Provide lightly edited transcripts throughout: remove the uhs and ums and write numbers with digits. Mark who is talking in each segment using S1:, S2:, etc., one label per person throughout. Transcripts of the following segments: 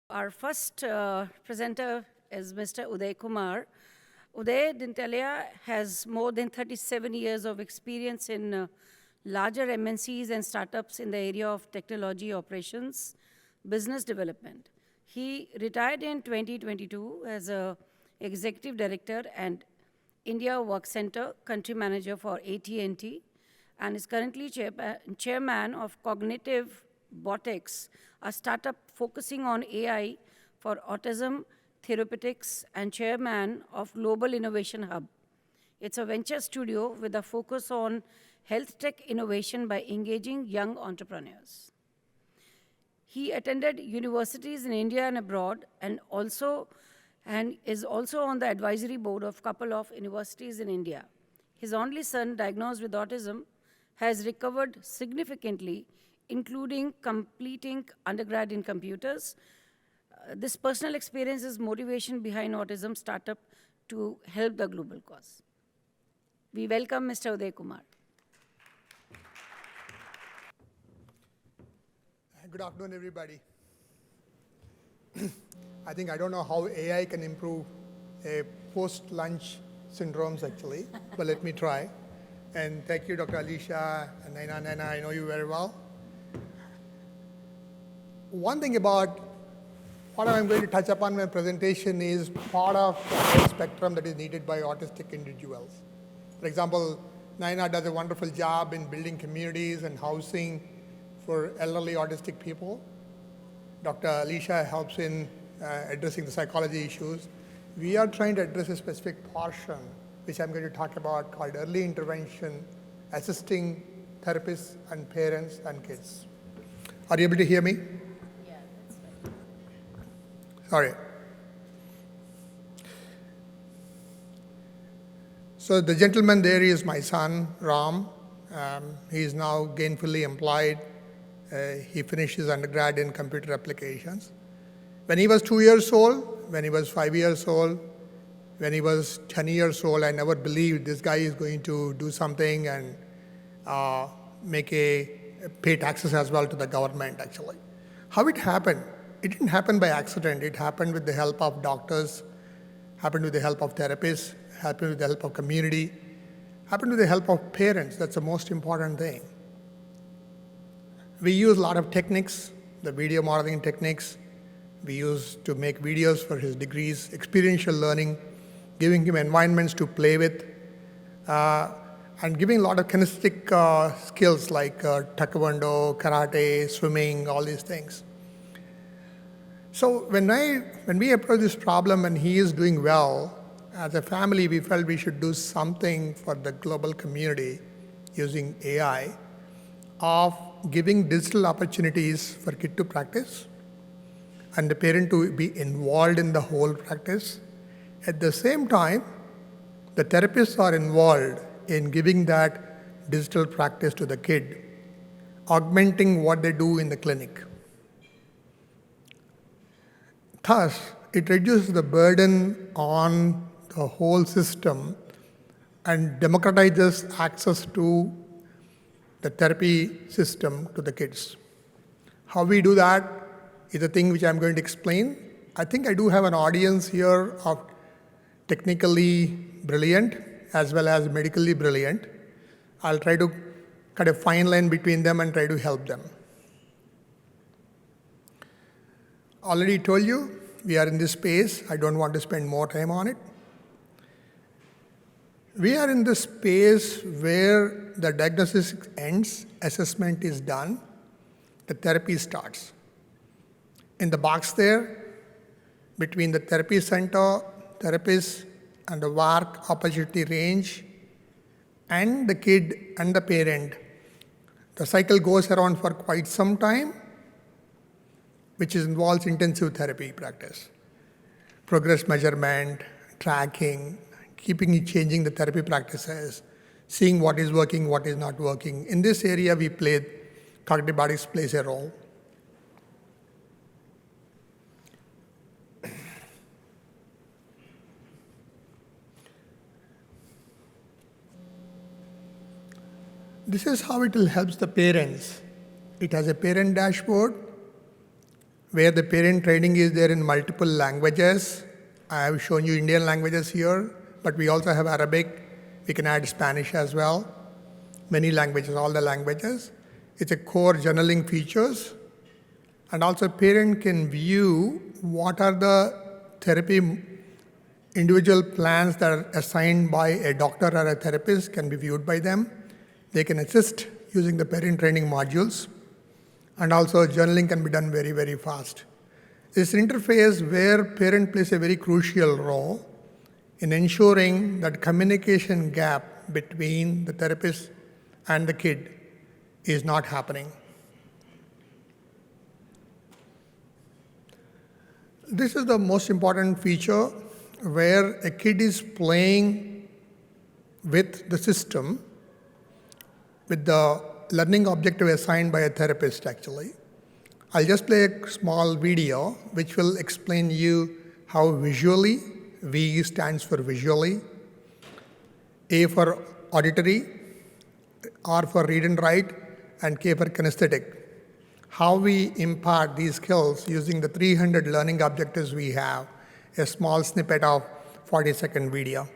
S1: Our first presenter is Mr. Udaya Kumar. Udaya Dintyala has more than 37 years of experience in larger MNCs and startups in the area of technology operations, business development. He retired in 2022 as a executive director and India Work Center country manager for AT&T and is currently chairman of Cognitive Botics, a startup focusing on AI for autism therapeutics, and chairman of Global Innovation Hub. It's a venture studio with a focus on health tech innovation by engaging young entrepreneurs. He attended universities in India and abroad and is also on the advisory board of a couple of universities in India. His only son, diagnosed with autism, has recovered significantly, including completing undergrad in computers. This personal experience is motivation behind autism startup to help the global cause. We welcome Mr. Udaya Kumar.
S2: Good afternoon, everybody. I don't know how AI can improve post-lunch syndromes, actually, but let me try. And thank you, Dr. Alicia and Naina. I know you very well. One thing about what I'm going to touch upon in my presentation is part of the whole spectrum that is needed by autistic individuals. For example, Naina does a wonderful job in building communities and housing for elderly autistic people. Dr. Alicia helps in addressing the psychology issues. We are trying to address a specific portion, which I'm going to talk about, called early intervention, assisting therapists and parents and kids. Are you able to hear me?
S1: Yeah, that's right.
S2: Sorry. So the gentleman there is my son, Ram. He is now gainfully employed. He finished his undergrad in computer applications. When he was 2 years old, when he was 5 years old, when he was 10 years old, I never believed this guy is going to do something and pay taxes as well to the government, actually. How it happened? It didn't happen by accident. It happened with the help of doctors, happened with the help of therapists, happened with the help of community, happened with the help of parents. That's the most important thing. We use a lot of techniques, the video modeling techniques. We use to make videos for his degrees, experiential learning, giving him environments to play with, and giving a lot of kinesthetic skills like taekwondo, karate, swimming, all these things. So when we approach this problem and he is doing well, as a family, we felt we should do something for the global community using AI of giving digital opportunities for kid to practice and the parent to be involved in the whole practice. At the same time, the therapists are involved in giving that digital practice to the kid, augmenting what they do in the clinic. Thus, it reduces the burden on the whole system and democratizes access to the therapy system to the kids. How we do that is a thing which I'm going to explain. I think I do have an audience here of technically brilliant as well as medically brilliant. I'll try to cut a fine line between them and try to help them. Already told you, we are in this space. I don't want to spend more time on it. We are in the space where the diagnosis ends, assessment is done, the therapy starts. In the box there, between the therapy center, therapist, and the work opportunity range, and the kid and the parent, the cycle goes around for quite some time, which involves intensive therapy practice. Progress measurement, tracking, changing the therapy practices, seeing what is working, what is not working. In this area, cognitive bodies plays a role. This is how it will help the parents. It has a parent dashboard. where the parent training is there in multiple languages. I have shown you Indian languages here, but we also have Arabic. We can add Spanish as well. Many languages, all the languages. It's a core journaling features. And also parent can view what are the therapy individual plans that are assigned by a doctor or a therapist can be viewed by them. They can assist using the parent training modules. And also journaling can be done very, very fast. This interface where parent plays a very crucial role in ensuring that communication gap between the therapist and the kid is not happening. This is the most important feature where a kid is playing with the system with the learning objective assigned by a therapist actually. I'll just play a small video which will explain you how visually, V stands for visually, A for auditory, R for read and write, and K for kinesthetic. How we impart these skills using the 300 learning objectives we have, a small snippet of 40-second video.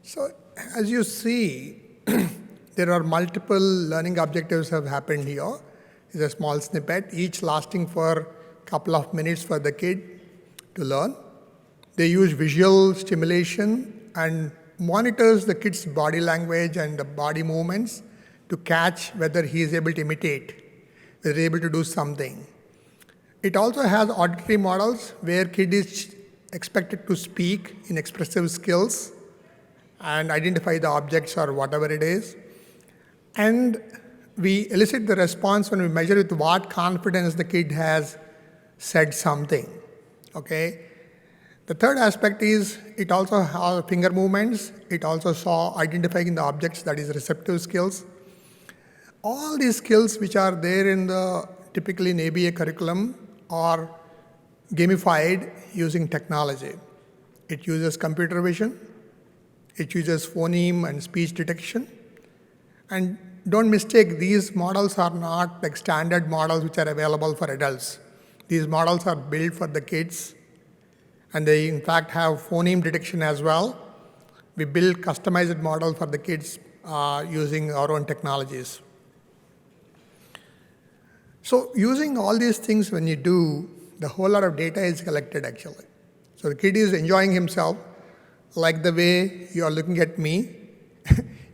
S2: So as you see, there are multiple learning objectives have happened here. It's a small snippet, each lasting for a couple of minutes for the kid to learn. They use visual stimulation and monitors the kid's body language and the body movements to catch whether he is able to imitate, whether he is able to do something. It also has auditory models where kid is expected to speak in expressive skills and identify the objects or whatever it is. And we elicit the response when we measure with what confidence the kid has said something. Okay. The third aspect is it also has finger movements. It also saw identifying the objects, that is receptive skills. All these skills which are there in the typically in ABA curriculum are gamified using technology. It uses computer vision. It uses phoneme and speech detection. And don't mistake, these models are not like standard models which are available for adults. These models are built for the kids, and they in fact have phoneme detection as well. We build customized models for the kids using our own technologies. So using all these things when you do, the whole lot of data is collected actually. So the kid is enjoying himself like the way you are looking at me.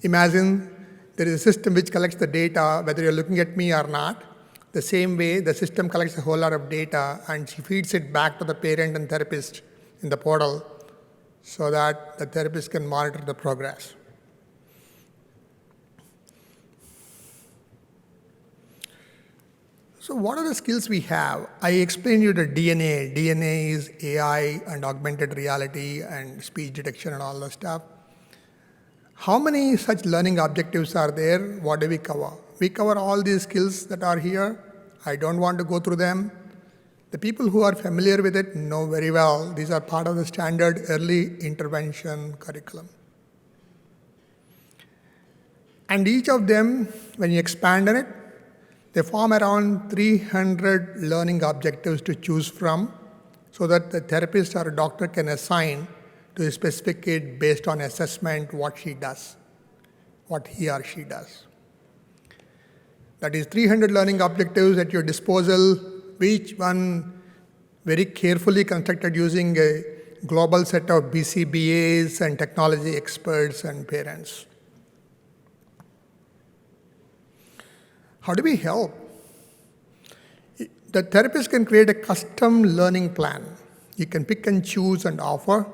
S2: Imagine there is a system which collects the data whether you're looking at me or not. The same way the system collects a whole lot of data and she feeds it back to the parent and therapist in the portal so that the therapist can monitor the progress. So what are the skills we have? I explained you the DNA. DNA is AI and augmented reality and speech detection and all that stuff. How many such learning objectives are there? What do we cover? We cover all these skills that are here. I don't want to go through them. The people who are familiar with it know very well. These are part of the standard early intervention curriculum. And each of them, when you expand on it, they form around 300 learning objectives to choose from so that the therapist or a doctor can assign to a specific kid based on assessment what she does, what he or she does. That is 300 learning objectives at your disposal, each one very carefully constructed using a global set of BCBAs and technology experts and parents. How do we help? The therapist can create a custom learning plan. You can pick and choose and offer.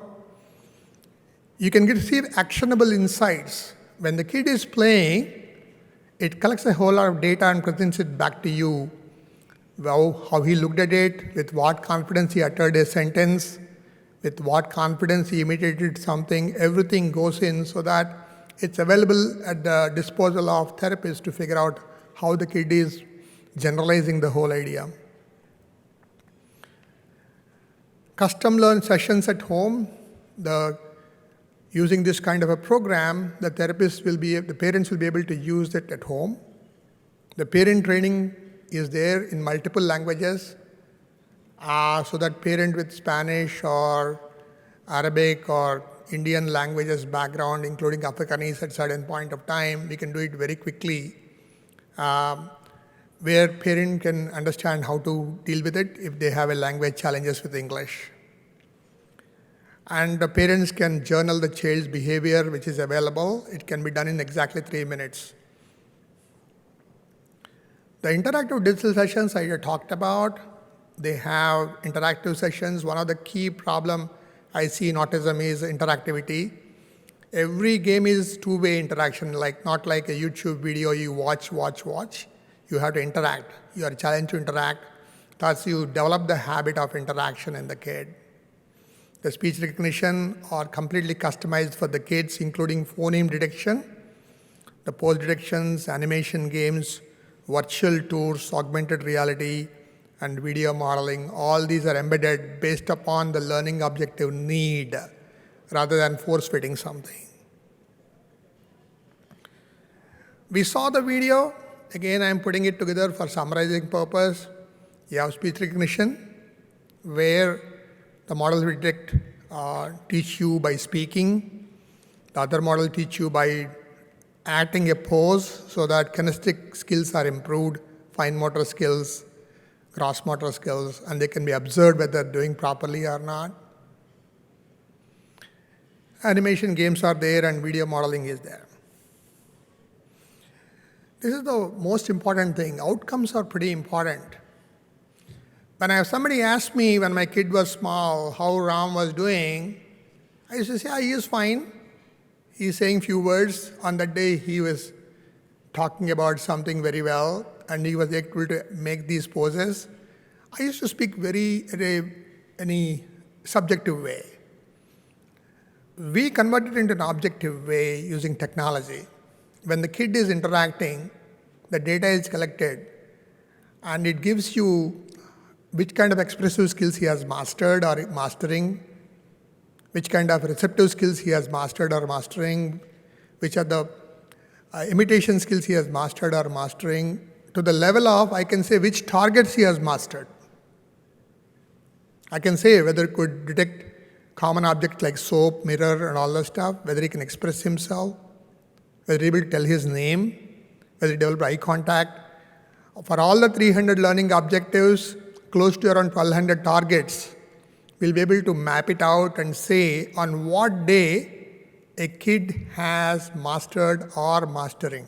S2: You can receive actionable insights. When the kid is playing, it collects a whole lot of data and presents it back to you. How he looked at it, with what confidence he uttered a sentence, with what confidence he imitated something, everything goes in so that it's available at the disposal of therapists to figure out how the kid is generalizing the whole idea. Custom learn sessions at home. Using this kind of a program, the parents will be able to use it at home. The parent training is there in multiple languages, so that parent with Spanish or Arabic or Indian languages background, including Afrikaans at certain point of time, we can do it very quickly, where parent can understand how to deal with it if they have a language challenges with English. And the parents can journal the child's behavior, which is available. It can be done in exactly 3 minutes. The interactive digital sessions I talked about, they have interactive sessions. One of the key problem I see in autism is interactivity. Every game is two-way interaction, not like a YouTube video you watch. You have to interact. You are challenged to interact. Thus, you develop the habit of interaction in the kid. The speech recognition are completely customized for the kids, including phoneme detection, the pose detections, animation games, virtual tours, augmented reality, and video modeling. All these are embedded based upon the learning objective need rather than force-fitting something. We saw the video. Again, I'm putting it together for summarizing purpose. You have speech recognition, where the model will teach you by speaking. The other model teach you by acting a pose so that kinesthetic skills are improved, fine motor skills, gross motor skills, and they can be observed whether they're doing properly or not. Animation games are there and video modeling is there. This is the most important thing. Outcomes are pretty important. When somebody asked me when my kid was small how Ram was doing, I used to say, he is fine. He's saying few words. On that day, he was talking about something very well, and he was able to make these poses. I used to speak any subjective way. We convert it into an objective way using technology. When the kid is interacting, the data is collected, and it gives you which kind of expressive skills he has mastered or mastering, which kind of receptive skills he has mastered or mastering, which are the imitation skills he has mastered or mastering, to the level of, I can say, which targets he has mastered. I can say whether it could detect common objects like soap, mirror, and all that stuff, whether he can express himself, whether he will tell his name, whether he develop eye contact. For all the 300 learning objectives, close to around 1,200 targets, we'll be able to map it out and say on what day a kid has mastered or mastering.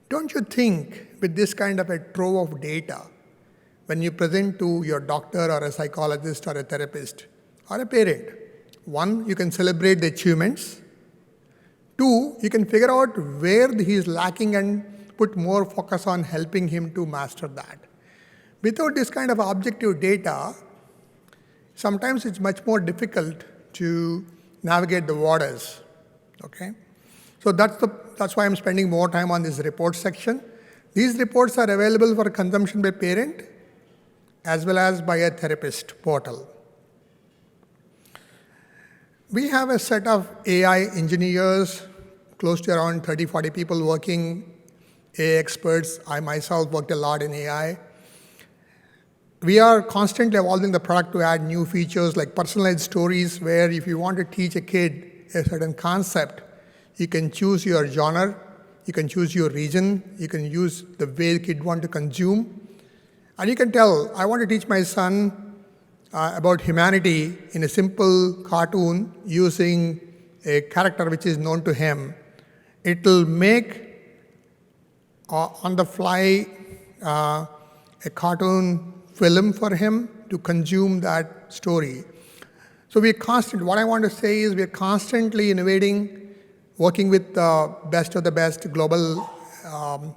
S2: Don't you think with this kind of a trove of data, when you present to your doctor or a psychologist or a therapist or a parent, one, you can celebrate the achievements. Two, you can figure out where he is lacking and put more focus on helping him to master that. Without this kind of objective data, sometimes it's much more difficult to navigate the waters. Okay? So that's why I'm spending more time on this report section. These reports are available for consumption by parent as well as by a therapist portal. We have a set of AI engineers, close to around 30-40 people working, AI experts. I myself worked a lot in AI. We are constantly evolving the product to add new features like personalized stories, where if you want to teach a kid a certain concept, you can choose your genre, you can choose your region, you can use the way the kid want to consume. And you can tell, I want to teach my son about humanity in a simple cartoon using a character which is known to him. It will make on the fly a cartoon film for him to consume that story. So what I want to say is we're constantly innovating, working with the best of the best global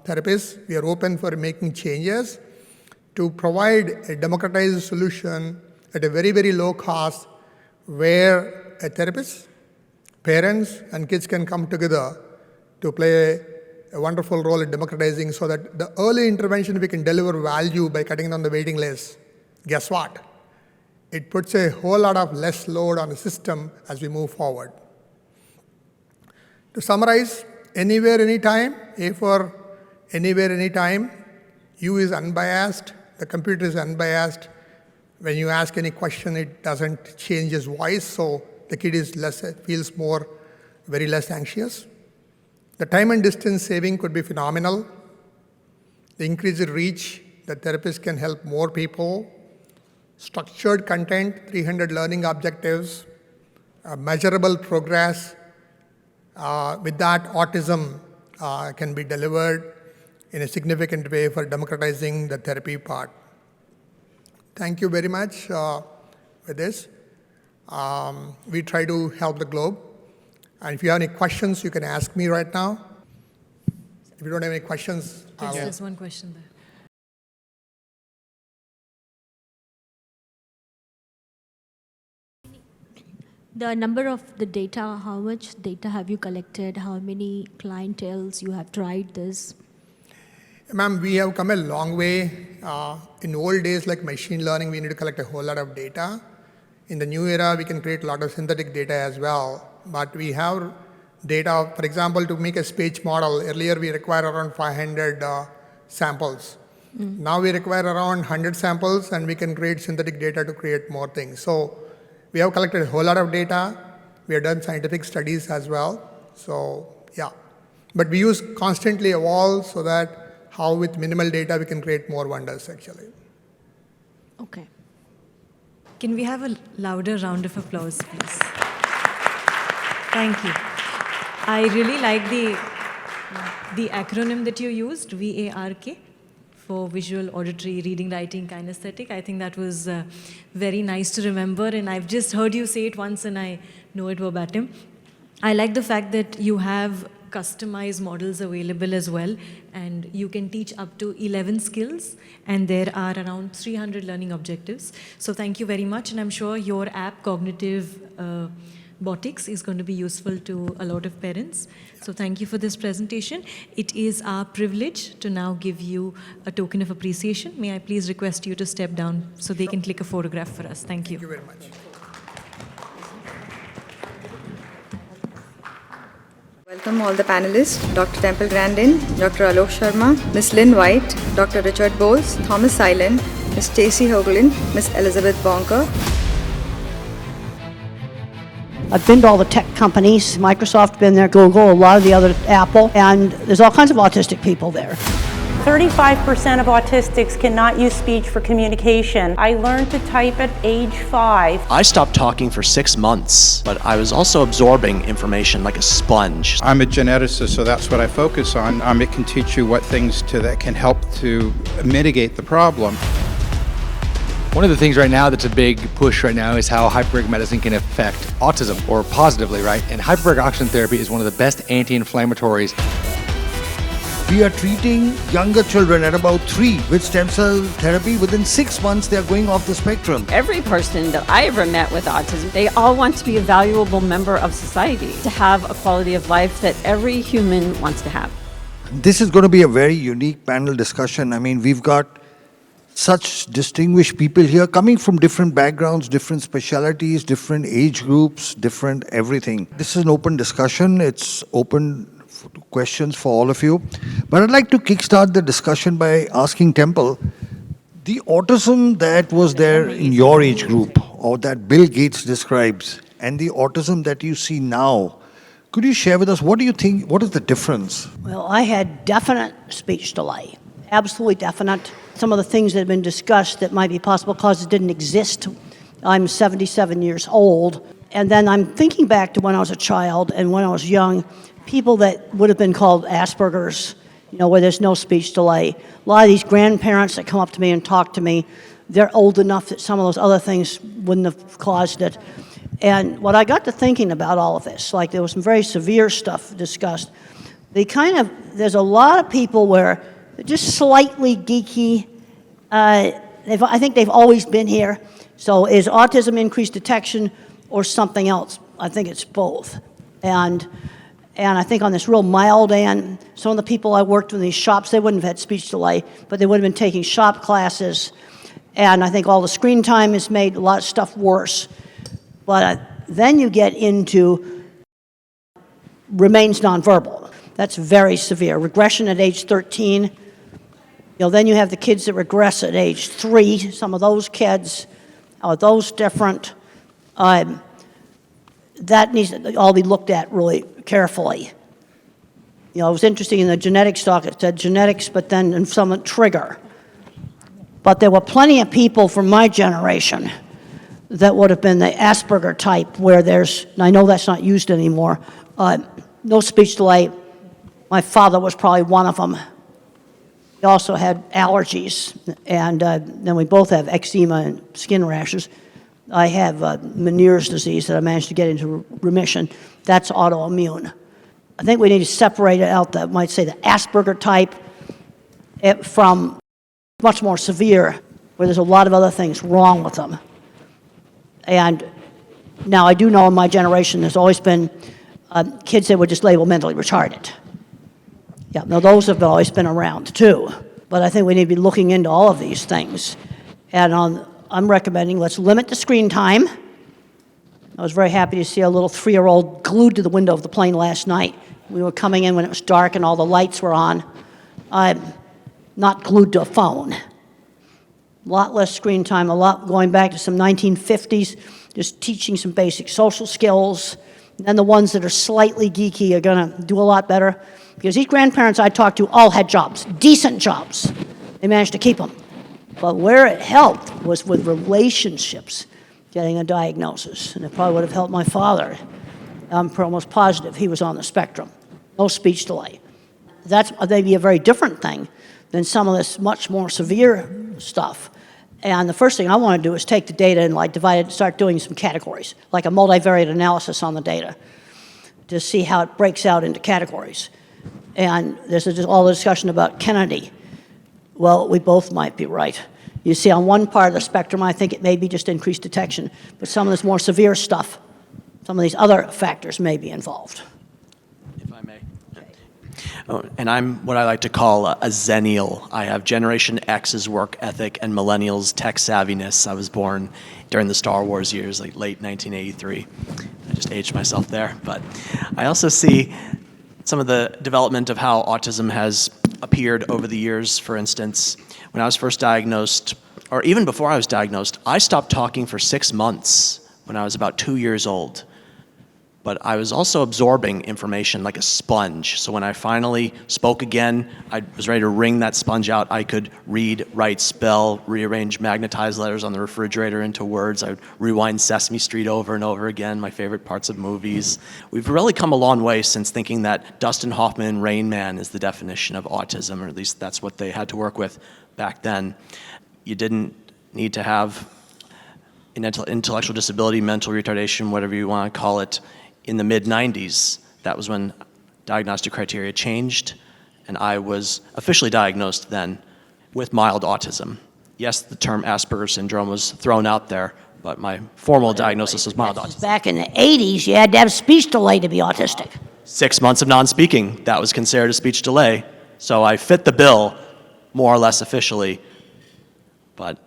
S2: therapists. We are open for making changes to provide a democratized solution at a very, very low cost, where a therapist, parents, and kids can come together to play a wonderful role in democratizing, so that the early intervention we can deliver value by cutting down the waiting list. Guess what? It puts a whole lot of less load on the system as we move forward. To summarize, anywhere, anytime, A for anywhere, anytime, You is unbiased, the computer is unbiased. When you ask any question, it doesn't change his voice, so the kid is feels very less anxious. The time and distance saving could be phenomenal. The increased reach, the therapist can help more people. Structured content, 300 learning objectives, measurable progress. With that, autism can be delivered in a significant way for democratizing the therapy part. Thank you very much for this. We try to help the globe. And if you have any questions, you can ask me right now. If you don't have any questions,
S3: There's one question there.
S4: The number of the data, how much data have you collected? How many clienteles you have tried this?
S2: Ma'am, we have come a long way. In old days, like machine learning, we need to collect a whole lot of data. In the new era, we can create a lot of synthetic data as well. But we have data, for example, to make a speech model. Earlier, we require around 500 samples. Now we require around 100 samples, and we can create synthetic data to create more things. So we have collected a whole lot of data. We have done scientific studies as well. So, yeah. But we use constantly evolve so that how with minimal data we can create more wonders, actually.
S4: Okay.
S3: Can we have a louder round of applause, please? Thank you. I really like the acronym that you used, VARK, for visual, auditory, reading, writing, kinesthetic. I think that was very nice to remember, and I've just heard you say it once and I know it verbatim. I like the fact that you have customized models available as well, and you can teach up to 11 skills, and there are around 300 learning objectives. So thank you very much, and I'm sure your app, Cognitive Botics, is going to be useful to a lot of parents. So thank you for this presentation. It is our privilege to now give you a token of appreciation. May I please request you to step down so they can click a photograph for us. Thank you.
S2: Thank you very much.
S5: Welcome all the panelists, Dr. Temple Grandin, Dr. Alok Sharma, Ms. Lynn White, Dr. Richard Bowles, Thomas Silent, Ms. Stacey Hoagland, Ms. Elizabeth Bonker.
S6: I've been to all the tech companies, Microsoft, been there, Google, a lot of the other, Apple, and there's all kinds of autistic people there.
S7: 35% of autistics cannot use speech for communication. I learned to type at age 5.
S8: I stopped talking for 6 months, but I was also absorbing information like a sponge.
S9: I'm a geneticist, so that's what I focus on. It can teach you what things that can help to mitigate the problem.
S10: One of the things right now that's a big push right now is how hyperbaric medicine can affect autism, or positively, right? And hyperbaric oxygen therapy is one of the best anti-inflammatories.
S11: We are treating younger children at about 3 with stem cell therapy. Within 6 months, they are going off the spectrum.
S12: Every person that I ever met with autism, they all want to be a valuable member of society, to have a quality of life that every human wants to have.
S11: This is going to be a very unique panel discussion. I mean, we've got such distinguished people here coming from different backgrounds, different specialities, different age groups, different everything. This is an open discussion. It's open questions for all of you. But I'd like to kickstart the discussion by asking Temple, the autism that was there in your age group, or that Bill Gates describes, and the autism that you see now, could you share with us, what do you think, what is the difference?
S6: Well, I had definite speech delay, absolutely definite. Some of the things that have been discussed that might be possible causes didn't exist. I'm 77 years old, and then I'm thinking back to when I was a child and when I was young, people that would have been called Asperger's, where there's no speech delay. A lot of these grandparents that come up to me and talk to me, they're old enough that some of those other things wouldn't have caused it. And what I got to thinking about all of this, like there was some very severe stuff discussed, there's a lot of people where they're just slightly geeky. I think they've always been here. So is autism increased detection or something else? I think it's both. And I think on this real mild end, some of the people I worked with in these shops, they wouldn't have had speech delay, but they would have been taking shop classes. And I think all the screen time has made a lot of stuff worse. But then you get into remains nonverbal. That's very severe. Regression at age 13, Then you have the kids that regress at age 3, some of those kids, how are those different? That needs to all be looked at really carefully. It was interesting in the genetics talk, it said genetics, but then in some trigger. But there were plenty of people from my generation that would have been the Asperger type, where there's, and I know that's not used anymore, no speech delay. My father was probably one of them. He also had allergies, and then we both have eczema and skin rashes. I have Meniere's disease that I managed to get into remission. That's autoimmune. I think we need to separate out the, might say, the Asperger type from much more severe, where there's a lot of other things wrong with them. And now I do know in my generation there's always been kids that were just labeled mentally retarded. Yeah, now those have always been around too. But I think we need to be looking into all of these things. And I'm recommending let's limit the screen time. I was very happy to see a little 3-year-old glued to the window of the plane last night. We were coming in when it was dark and all the lights were on. Not glued to a phone. A lot less screen time, a lot going back to some 1950s, just teaching some basic social skills. And then the ones that are slightly geeky are gonna do a lot better, because these grandparents I talked to all had jobs, decent jobs. They managed to keep them. But where it helped was with relationships, getting a diagnosis. And it probably would have helped my father. I'm almost positive he was on the spectrum. No speech delay. That's maybe a very different thing than some of this much more severe stuff. And the first thing I want to do is take the data and divide it, start doing some categories, like a multivariate analysis on the data, to see how it breaks out into categories. And there's all the discussion about Kennedy. Well, we both might be right. You see, on one part of the spectrum, I think it may be just increased detection, but some of this more severe stuff, some of these other factors may be involved.
S8: If I may. Oh, and I'm what I like to call a zennial. I have Generation X's work ethic and millennials' tech savviness. I was born during the Star Wars years, like late 1983. I just aged myself there. But I also see some of the development of how autism has appeared over the years. For instance, when I was first diagnosed, or even before I was diagnosed, I stopped talking for 6 months when I was about 2 years old. But I was also absorbing information like a sponge. So when I finally spoke again, I was ready to wring that sponge out. I could read, write, spell, rearrange magnetized letters on the refrigerator into words. I would rewind Sesame Street over and over again, my favorite parts of movies. We've really come a long way since thinking that Dustin Hoffman and Rain Man is the definition of autism, or at least that's what they had to work with back then. You didn't need to have an intellectual disability, mental retardation, whatever you want to call it. In the mid-90s, that was when diagnostic criteria changed, and I was officially diagnosed then with mild autism. Yes, the term Asperger's syndrome was thrown out there, but my formal diagnosis was mild autism.
S6: Back in the 80s, you had to have speech delay to be autistic.
S8: 6 months of non-speaking, that was considered a speech delay, so I fit the bill more or less officially, but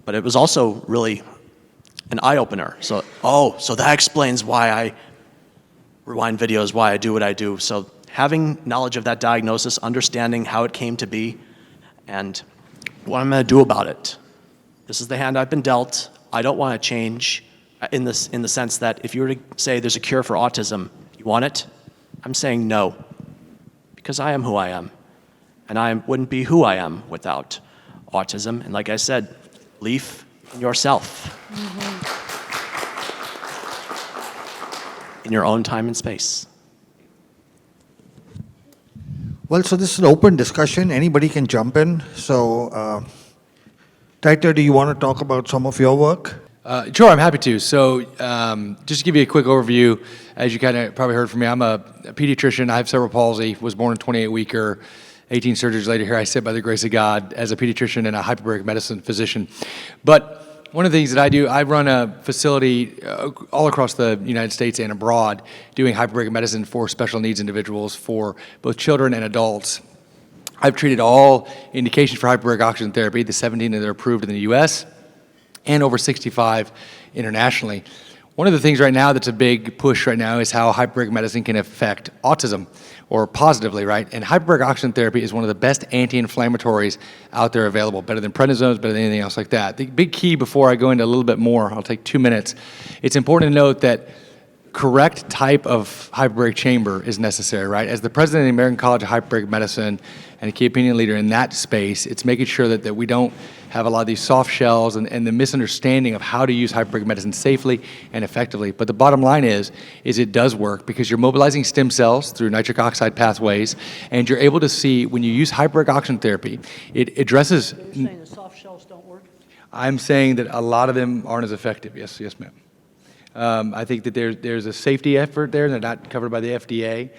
S8: it was also really an eye-opener. So that explains why I rewind videos, why I do what I do. So having knowledge of that diagnosis, understanding how it came to be, and what I'm going to do about it. This is the hand I've been dealt. I don't want to change in the sense that if you were to say there's a cure for autism, you want it? I'm saying no, because I am who I am, and I wouldn't be who I am without autism. And like I said, belief in yourself. Mm-hmm. In your own time and space.
S11: Well, so this is an open discussion. Anybody can jump in. So, Taita, do you want to talk about some of your work?
S10: Sure, I'm happy to. So just to give you a quick overview, as you kind of probably heard from me, I'm a pediatrician. I have cerebral palsy, was born in 28-weeker, 18 surgeries later. Here I sit by the grace of God as a pediatrician and a hyperbaric medicine physician. But one of the things that I do, I run a facility all across the United States and abroad doing hyperbaric medicine for special needs individuals for both children and adults. I've treated all indications for hyperbaric oxygen therapy, the 17 that are approved in the US, and over 65 internationally. One of the things right now that's a big push right now is how hyperbaric medicine can affect autism, or positively, right? And hyperbaric oxygen therapy is one of the best anti-inflammatories out there available, better than prednisones, better than anything else like that. The big key, before I go into a little bit more, I'll take 2 minutes, it's important to note that correct type of hyperbaric chamber is necessary, right? As the president of the American College of Hyperbaric Medicine and a key opinion leader in that space, it's making sure that we don't have a lot of these soft shells and the misunderstanding of how to use hyperbaric medicine safely and effectively. But the bottom line is it does work because you're mobilizing stem cells through nitric oxide pathways, and you're able to see when you use hyperbaric oxygen therapy, it addresses...
S6: You're saying the soft shells don't work?
S10: I'm saying that a lot of them aren't as effective. Yes, ma'am. I think that there's a safety effort there. They're not covered by the FDA.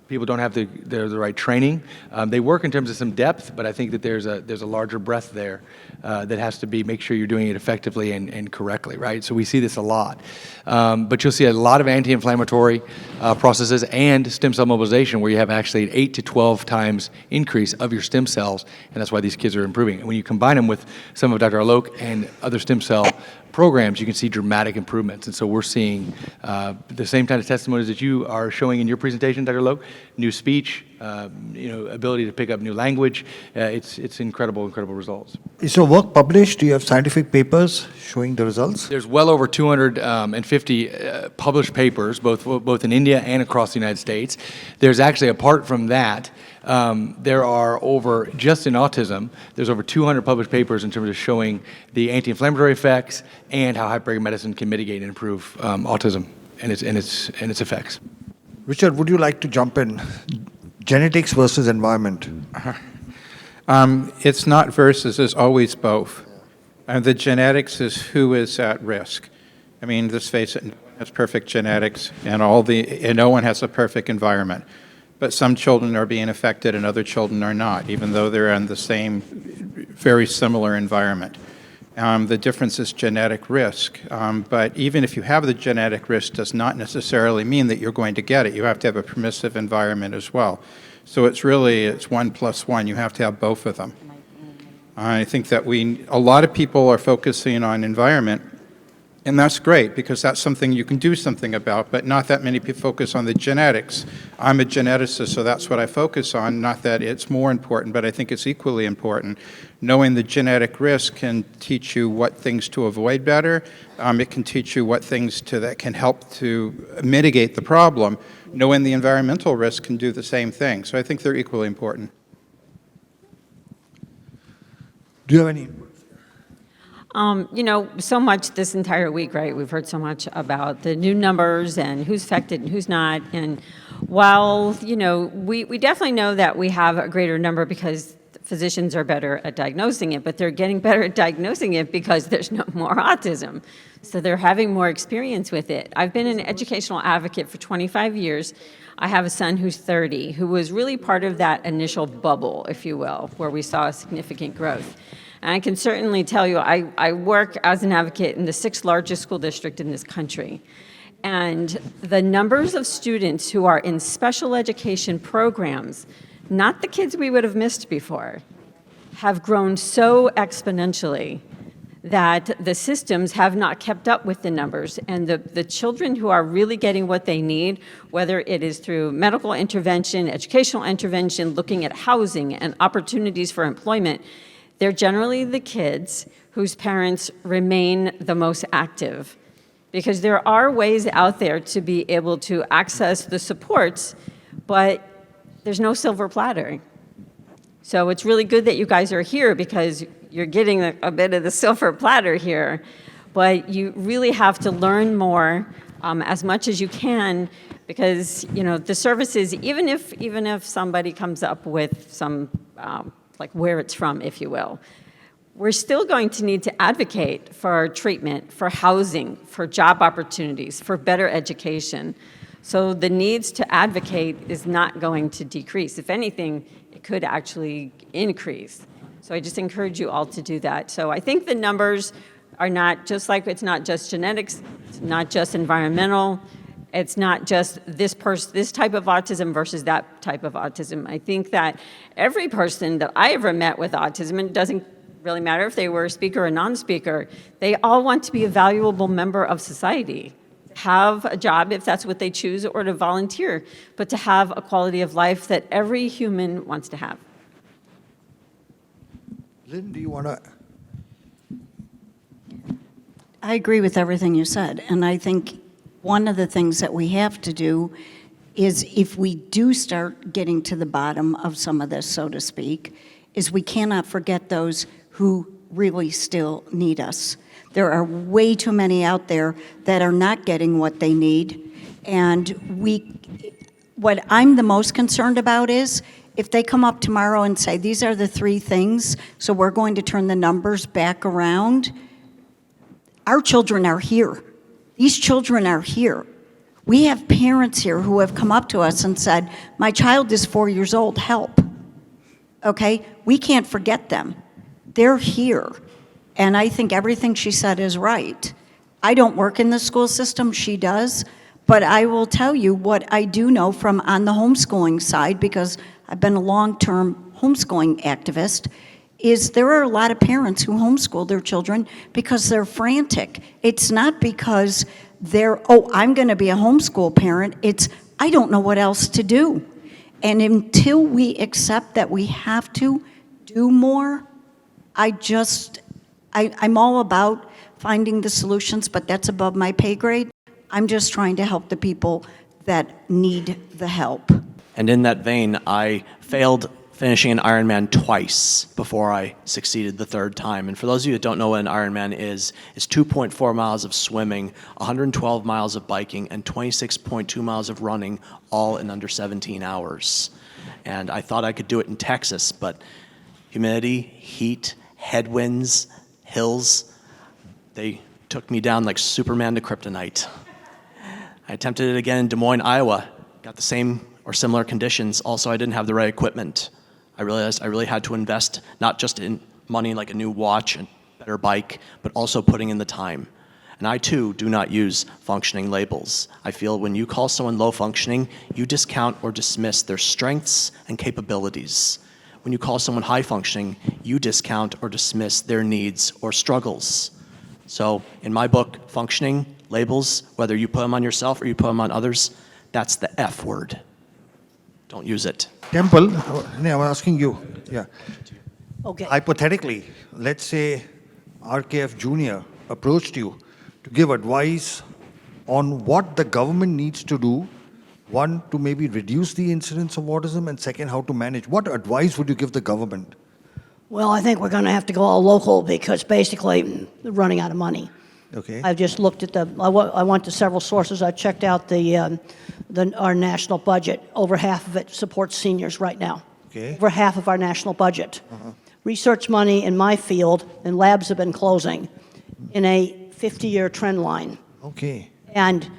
S10: People don't have the right training. They work in terms of some depth, but I think that there's a larger breadth there that has to be, make sure you're doing it effectively and correctly, right? So we see this a lot. But you'll see a lot of anti-inflammatory processes and stem cell mobilization where you have actually an 8 to 12 times increase of your stem cells, and that's why these kids are improving. And when you combine them with some of Dr. Alok and other stem cell programs, you can see dramatic improvements. And so we're seeing the same kind of testimonies that you are showing in your presentation, Dr. Alok, new speech, ability to pick up new language. It's incredible results.
S11: Is your work published? Do you have scientific papers showing the results?
S10: There's well over 250 published papers, both in India and across the United States. There's actually, apart from that, there are over, just in autism, there's over 200 published papers in terms of showing the anti-inflammatory effects and how hyperbaric medicine can mitigate and improve autism and its effects.
S11: Richard, would you like to jump in? Genetics versus environment.
S9: It's not versus, it's always both. The genetics is who is at risk. I mean, let's face it, no one has perfect genetics, and no one has a perfect environment. But some children are being affected and other children are not, even though they're in the same, very similar environment. The difference is genetic risk. But even if you have the genetic risk, does not necessarily mean that you're going to get it. You have to have a permissive environment as well. So it's 1 plus 1. You have to have both of them. I think that a lot of people are focusing on environment, and that's great because that's something you can do something about, but not that many people focus on the genetics. I'm a geneticist, so that's what I focus on, not that it's more important, but I think it's equally important. Knowing the genetic risk can teach you what things to avoid better. It can teach you what things that can help to mitigate the problem. Knowing the environmental risk can do the same thing. So I think they're equally important.
S11: Do you have any input?
S12: So much this entire week, right? We've heard so much about the new numbers and who's affected and who's not. And while, we definitely know that we have a greater number because physicians are better at diagnosing it, but they're getting better at diagnosing it because there's no more autism. So they're having more experience with it. I've been an educational advocate for 25 years. I have a son who's 30, who was really part of that initial bubble, if you will, where we saw significant growth. And I can certainly tell you, I work as an advocate in the 6th largest school district in this country. And the numbers of students who are in special education programs, not the kids we would have missed before, have grown so exponentially that the systems have not kept up with the numbers. And the children who are really getting what they need, whether it is through medical intervention, educational intervention, looking at housing and opportunities for employment, they're generally the kids whose parents remain the most active, because there are ways out there to be able to access the supports, but there's no silver platter. So it's really good that you guys are here because you're getting a bit of the silver platter here, but you really have to learn more as much as you can, because the services, even if somebody comes up with some like where it's from, if you will, we're still going to need to advocate for treatment, for housing, for job opportunities, for better education. So the needs to advocate is not going to decrease. If anything, it could actually increase. So I just encourage you all to do that. So I think the numbers are not just like, it's not just genetics, it's not just environmental, it's not just this type of autism versus that type of autism. I think that every person that I ever met with autism, and it doesn't really matter if they were a speaker or non-speaker. They all want to be a valuable member of society, have a job if that's what they choose, or to volunteer, but to have a quality of life that every human wants to have.
S11: Lynn, do you want to?
S13: I agree with everything you said, and I think one of the things that we have to do is, if we do start getting to the bottom of some of this, so to speak, is we cannot forget those who really still need us. There are way too many out there that are not getting what they need, and what I'm the most concerned about is, if they come up tomorrow and say, these are the 3 things, so we're going to turn the numbers back around, our children are here. These children are here. We have parents here who have come up to us and said, my child is 4 years old, help. Okay? We can't forget them. They're here. And I think everything she said is right. I don't work in the school system, she does, but I will tell you what I do know from on the homeschooling side, because I've been a long-term homeschooling activist, is there are a lot of parents who homeschool their children because they're frantic. It's not because they're, oh, I'm going to be a homeschool parent. It's, I don't know what else to do. And until we accept that we have to do more, I'm all about finding the solutions, but that's above my pay grade. I'm just trying to help the people that need the help.
S8: And in that vein, I failed finishing an Ironman twice before I succeeded the 3rd time. And for those of you that don't know what an Ironman is, it's 2.4 miles of swimming, 112 miles of biking, and 26.2 miles of running, all in under 17 hours. And I thought I could do it in Texas, but humidity, heat, headwinds, hills, they took me down like Superman to kryptonite. I attempted it again in Des Moines, Iowa, got the same or similar conditions. Also, I didn't have the right equipment. I realized I really had to invest not just in money like a new watch and better bike, but also putting in the time. And I too do not use functioning labels. I feel when you call someone low functioning, you discount or dismiss their strengths and capabilities. When you call someone high functioning, you discount or dismiss their needs or struggles. So in my book, functioning labels, whether you put them on yourself or you put them on others, that's the F word. Don't use it.
S11: Temple, I'm asking you. Yeah.
S6: Okay.
S11: Hypothetically, let's say RKF Jr. approached you to give advice on what the government needs to do, one, to maybe reduce the incidence of autism, and second, how to manage. What advice would you give the government?
S6: Well, I think we're going to have to go all local, because basically we're running out of money.
S11: Okay.
S6: I've just looked at I went to several sources. I checked out our national budget. Over half of it supports seniors right now.
S11: Okay.
S6: Over half of our national budget. Research money in my field, and labs have been closing in a 50-year trend line.
S11: Okay.
S6: And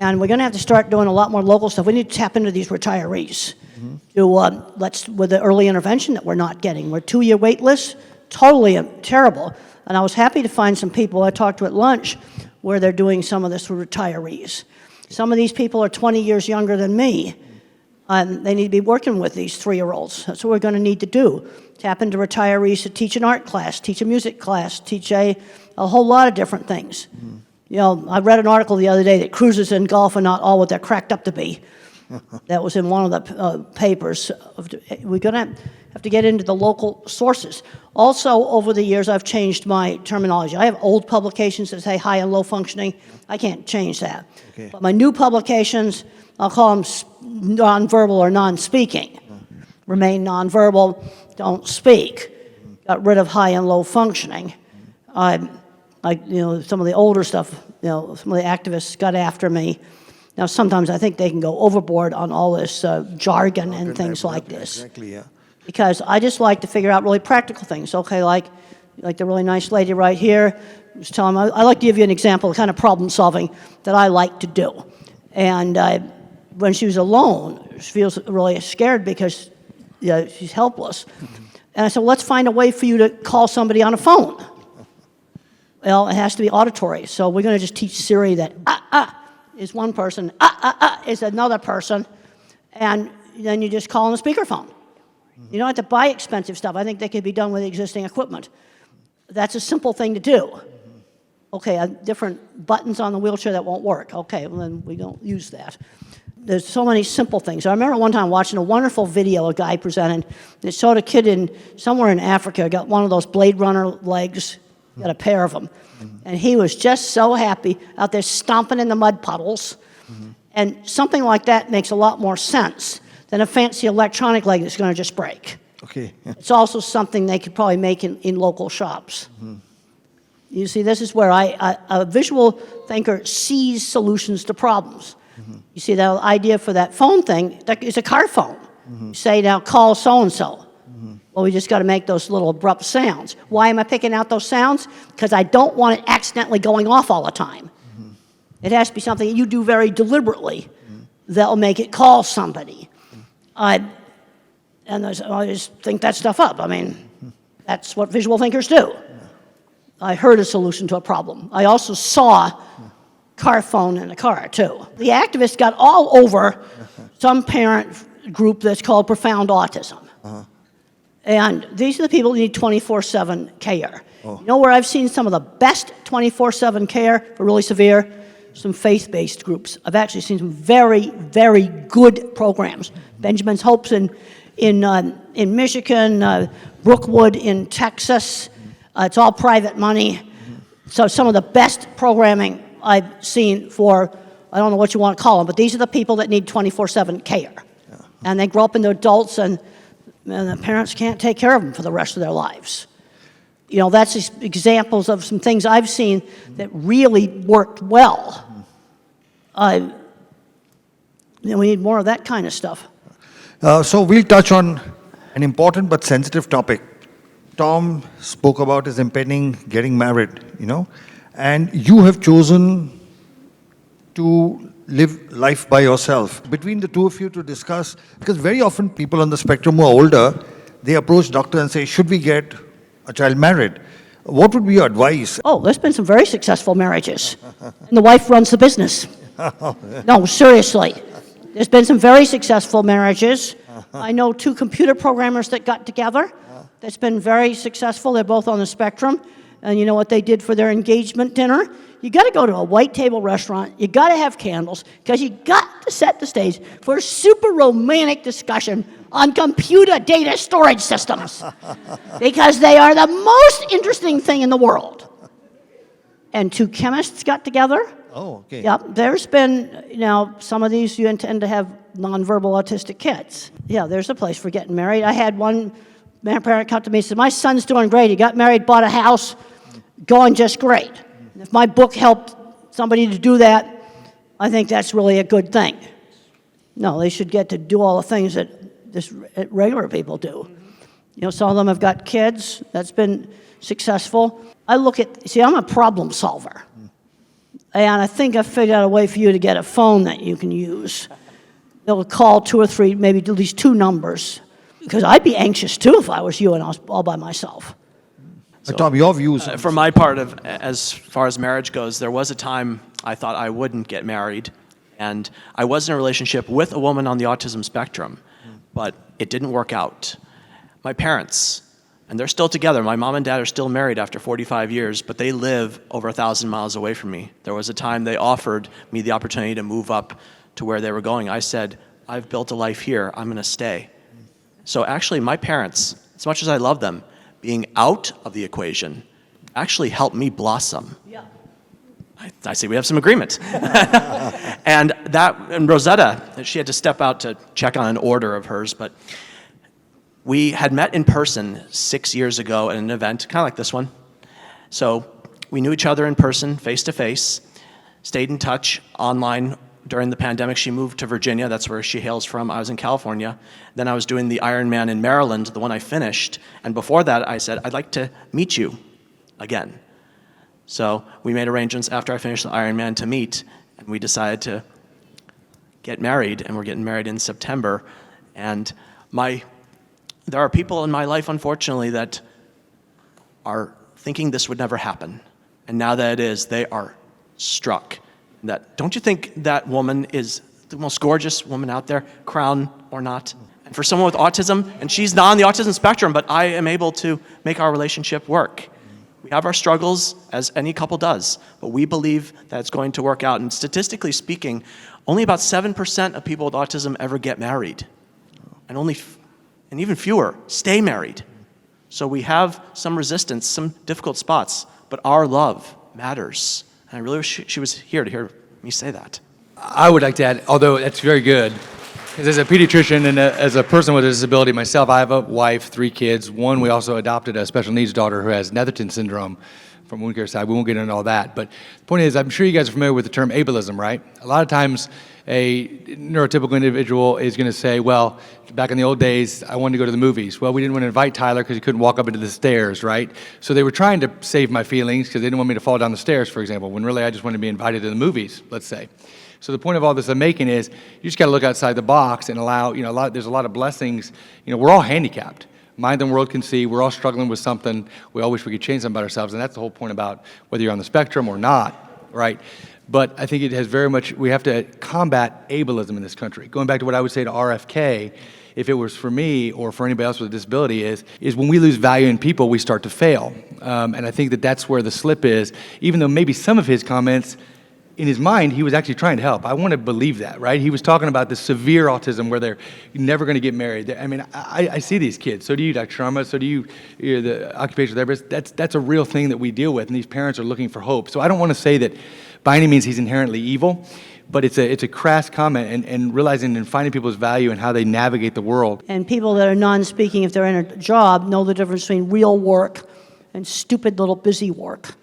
S6: we're going to have to start doing a lot more local stuff. We need to tap into these retirees. With the early intervention that we're not getting. We're 2-year wait lists, totally terrible. And I was happy to find some people I talked to at lunch where they're doing some of this for retirees. Some of these people are 20 years younger than me. They need to be working with these 3-year-olds. That's what we're going to need to do. Tap into retirees to teach an art class, teach a music class, teach a whole lot of different things. You know, I read an article the other day that cruises in golf are not all what they're cracked up to be. That was in one of the papers. We're going to have to get into the local sources. Also, over the years, I've changed my terminology. I have old publications that say high and low functioning. I can't change that. Okay. But my new publications, I'll call them nonverbal or non-speaking. Remain nonverbal, don't speak. Got rid of high and low functioning. Some of the older stuff, some of the activists got after me. Now, sometimes I think they can go overboard on all this jargon and things like this.
S11: Exactly, yeah.
S6: Because I just like to figure out really practical things. Okay, like the really nice lady right here was telling me, I like to give you an example of the kind of problem solving that I like to do. And when she was alone, she feels really scared because she's helpless. And I said, well, let's find a way for you to call somebody on a phone. Well, it has to be auditory. So we're going to just teach Siri that is one person, is another person, and then you just call on the speakerphone. You don't have to buy expensive stuff. I think they could be done with existing equipment. That's a simple thing to do. Okay, different buttons on the wheelchair that won't work. Okay, well then we don't use that. There's so many simple things. I remember one time watching a wonderful video a guy presented. It showed a kid somewhere in Africa, got one of those Blade Runner legs, got a pair of them. And he was just so happy out there stomping in the mud puddles. And something like that makes a lot more sense than a fancy electronic leg that's going to just break.
S11: Okay. Yeah.
S6: It's also something they could probably make in local shops. You see, this is where a visual thinker sees solutions to problems. You see, the idea for that phone thing, that is a car phone. You say, now call so-and-so. Well, we just got to make those little abrupt sounds. Why am I picking out those sounds? Because I don't want it accidentally going off all the time. It has to be something that you do very deliberately that will make it call somebody. And I just think that stuff up. I mean, that's what visual thinkers do. I heard a solution to a problem. I also saw car phone in a car, too. The activists got all over some parent group that's called Profound Autism. And these are the people who need 24/7 care. You know where I've seen some of the best 24/7 care for really severe? Some faith-based groups. I've actually seen some very, very good programs. Benjamin's Hopes in Michigan, Brookwood in Texas. It's all private money. So some of the best programming I've seen for, I don't know what you want to call them, but these are the people that need 24/7 care. And they grow up into adults and the parents can't take care of them for the rest of their lives. You know, that's just examples of some things I've seen that really worked well. We need more of that kind of stuff.
S11: So we'll touch on an important but sensitive topic. Tom spoke about his impending getting married, and you have chosen to live life by yourself. Between the two of you to discuss, because very often people on the spectrum who are older, they approach doctor and say, should we get a child married? What would be your advice?
S6: Oh, there's been some very successful marriages. And the wife runs the business. No, seriously. There's been some very successful marriages. I know 2 computer programmers that got together. That's been very successful. They're both on the spectrum. And you know what they did for their engagement dinner? You got to go to a white table restaurant. You got to have candles because you got to set the stage for a super romantic discussion on computer data storage systems because they are the most interesting thing in the world. And 2 chemists got together.
S11: Oh, okay.
S6: Yeah, there's been, some of these you intend to have nonverbal autistic kids. Yeah, there's a place for getting married. I had one parent come to me and said, my son's doing great. He got married, bought a house, going just great. If my book helped somebody to do that, I think that's really a good thing. No, they should get to do all the things that regular people do. Some of them have got kids. That's been successful. I'm a problem solver. And I think I figured out a way for you to get a phone that you can use. They'll call 2 or 3, maybe at least 2 numbers. Because I'd be anxious too if I was you and I was all by myself.
S11: So, Tom, your views.
S8: For my part, as far as marriage goes, there was a time I thought I wouldn't get married. And I was in a relationship with a woman on the autism spectrum, but it didn't work out. My parents, and they're still together. My mom and dad are still married after 45 years, but they live over 1,000 miles away from me. There was a time they offered me the opportunity to move up to where they were going. I said, I've built a life here. I'm going to stay. So actually, my parents, as much as I love them, being out of the equation actually helped me blossom. Yeah. I say we have some agreement. And Rosetta, she had to step out to check on an order of hers, but we had met in person 6 years ago at an event, kind of like this one. So we knew each other in person, face to face, stayed in touch online. During the pandemic, she moved to Virginia. That's where she hails from. I was in California. Then I was doing the Ironman in Maryland, the one I finished. And before that, I said, I'd like to meet you again. So we made arrangements after I finished the Ironman to meet, and we decided to get married, and we're getting married in September. And there are people in my life, unfortunately, that are thinking this would never happen. And now that it is, they are struck. Don't you think that woman is the most gorgeous woman out there, crown or not? And for someone with autism, and she's not on the autism spectrum, but I am able to make our relationship work. We have our struggles, as any couple does, but we believe that it's going to work out. And statistically speaking, only about 7% of people with autism ever get married, and even fewer stay married. So we have some resistance, some difficult spots, but our love matters. And I really wish she was here to hear me say that.
S10: I would like to add, although that's very good, because as a pediatrician and as a person with a disability myself, I have a wife, 3 kids. One, we also adopted a special needs daughter who has Netherton syndrome from wound care side. We won't get into all that. But the point is, I'm sure you guys are familiar with the term ableism, right? A lot of times a neurotypical individual is going to say, well, back in the old days, I wanted to go to the movies. Well, we didn't want to invite Tyler because he couldn't walk up into the stairs, right? So they were trying to save my feelings because they didn't want me to fall down the stairs, for example, when really I just wanted to be invited to the movies, let's say. So the point of all this I'm making is you just got to look outside the box and allow, there's a lot of blessings. We're all handicapped. Mind the world can see. We're all struggling with something. We all wish we could change something about ourselves, and that's the whole point about whether you're on the spectrum or not, right? But I think it has very much, we have to combat ableism in this country. Going back to what I would say to RFK, if it was for me or for anybody else with a disability, is when we lose value in people, we start to fail. And I think that that's where the slip is, even though maybe some of his comments, in his mind, he was actually trying to help. I want to believe that, right? He was talking about the severe autism where they're never going to get married. I mean, I see these kids. So do you, Dr. Sharma. So do you, the occupational therapist. That's a real thing that we deal with, and these parents are looking for hope. So I don't want to say that by any means he's inherently evil, but it's a crass comment, and realizing and finding people's value and how they navigate the world.
S6: And people that are non-speaking, if they're in a job, know the difference between real work and stupid little busy work.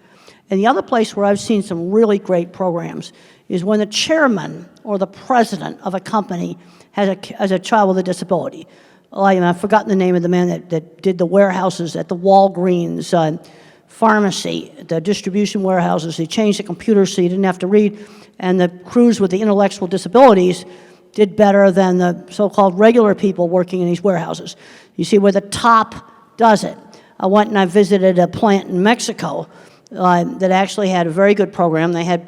S6: And the other place where I've seen some really great programs is when the chairman or the president of a company has a child with a disability. I've forgotten the name of the man that did the warehouses at the Walgreens pharmacy, the distribution warehouses. He changed the computer so you didn't have to read. And the crews with the intellectual disabilities did better than the so-called regular people working in these warehouses. You see where the top does it. I went and I visited a plant in Mexico that actually had a very good program. There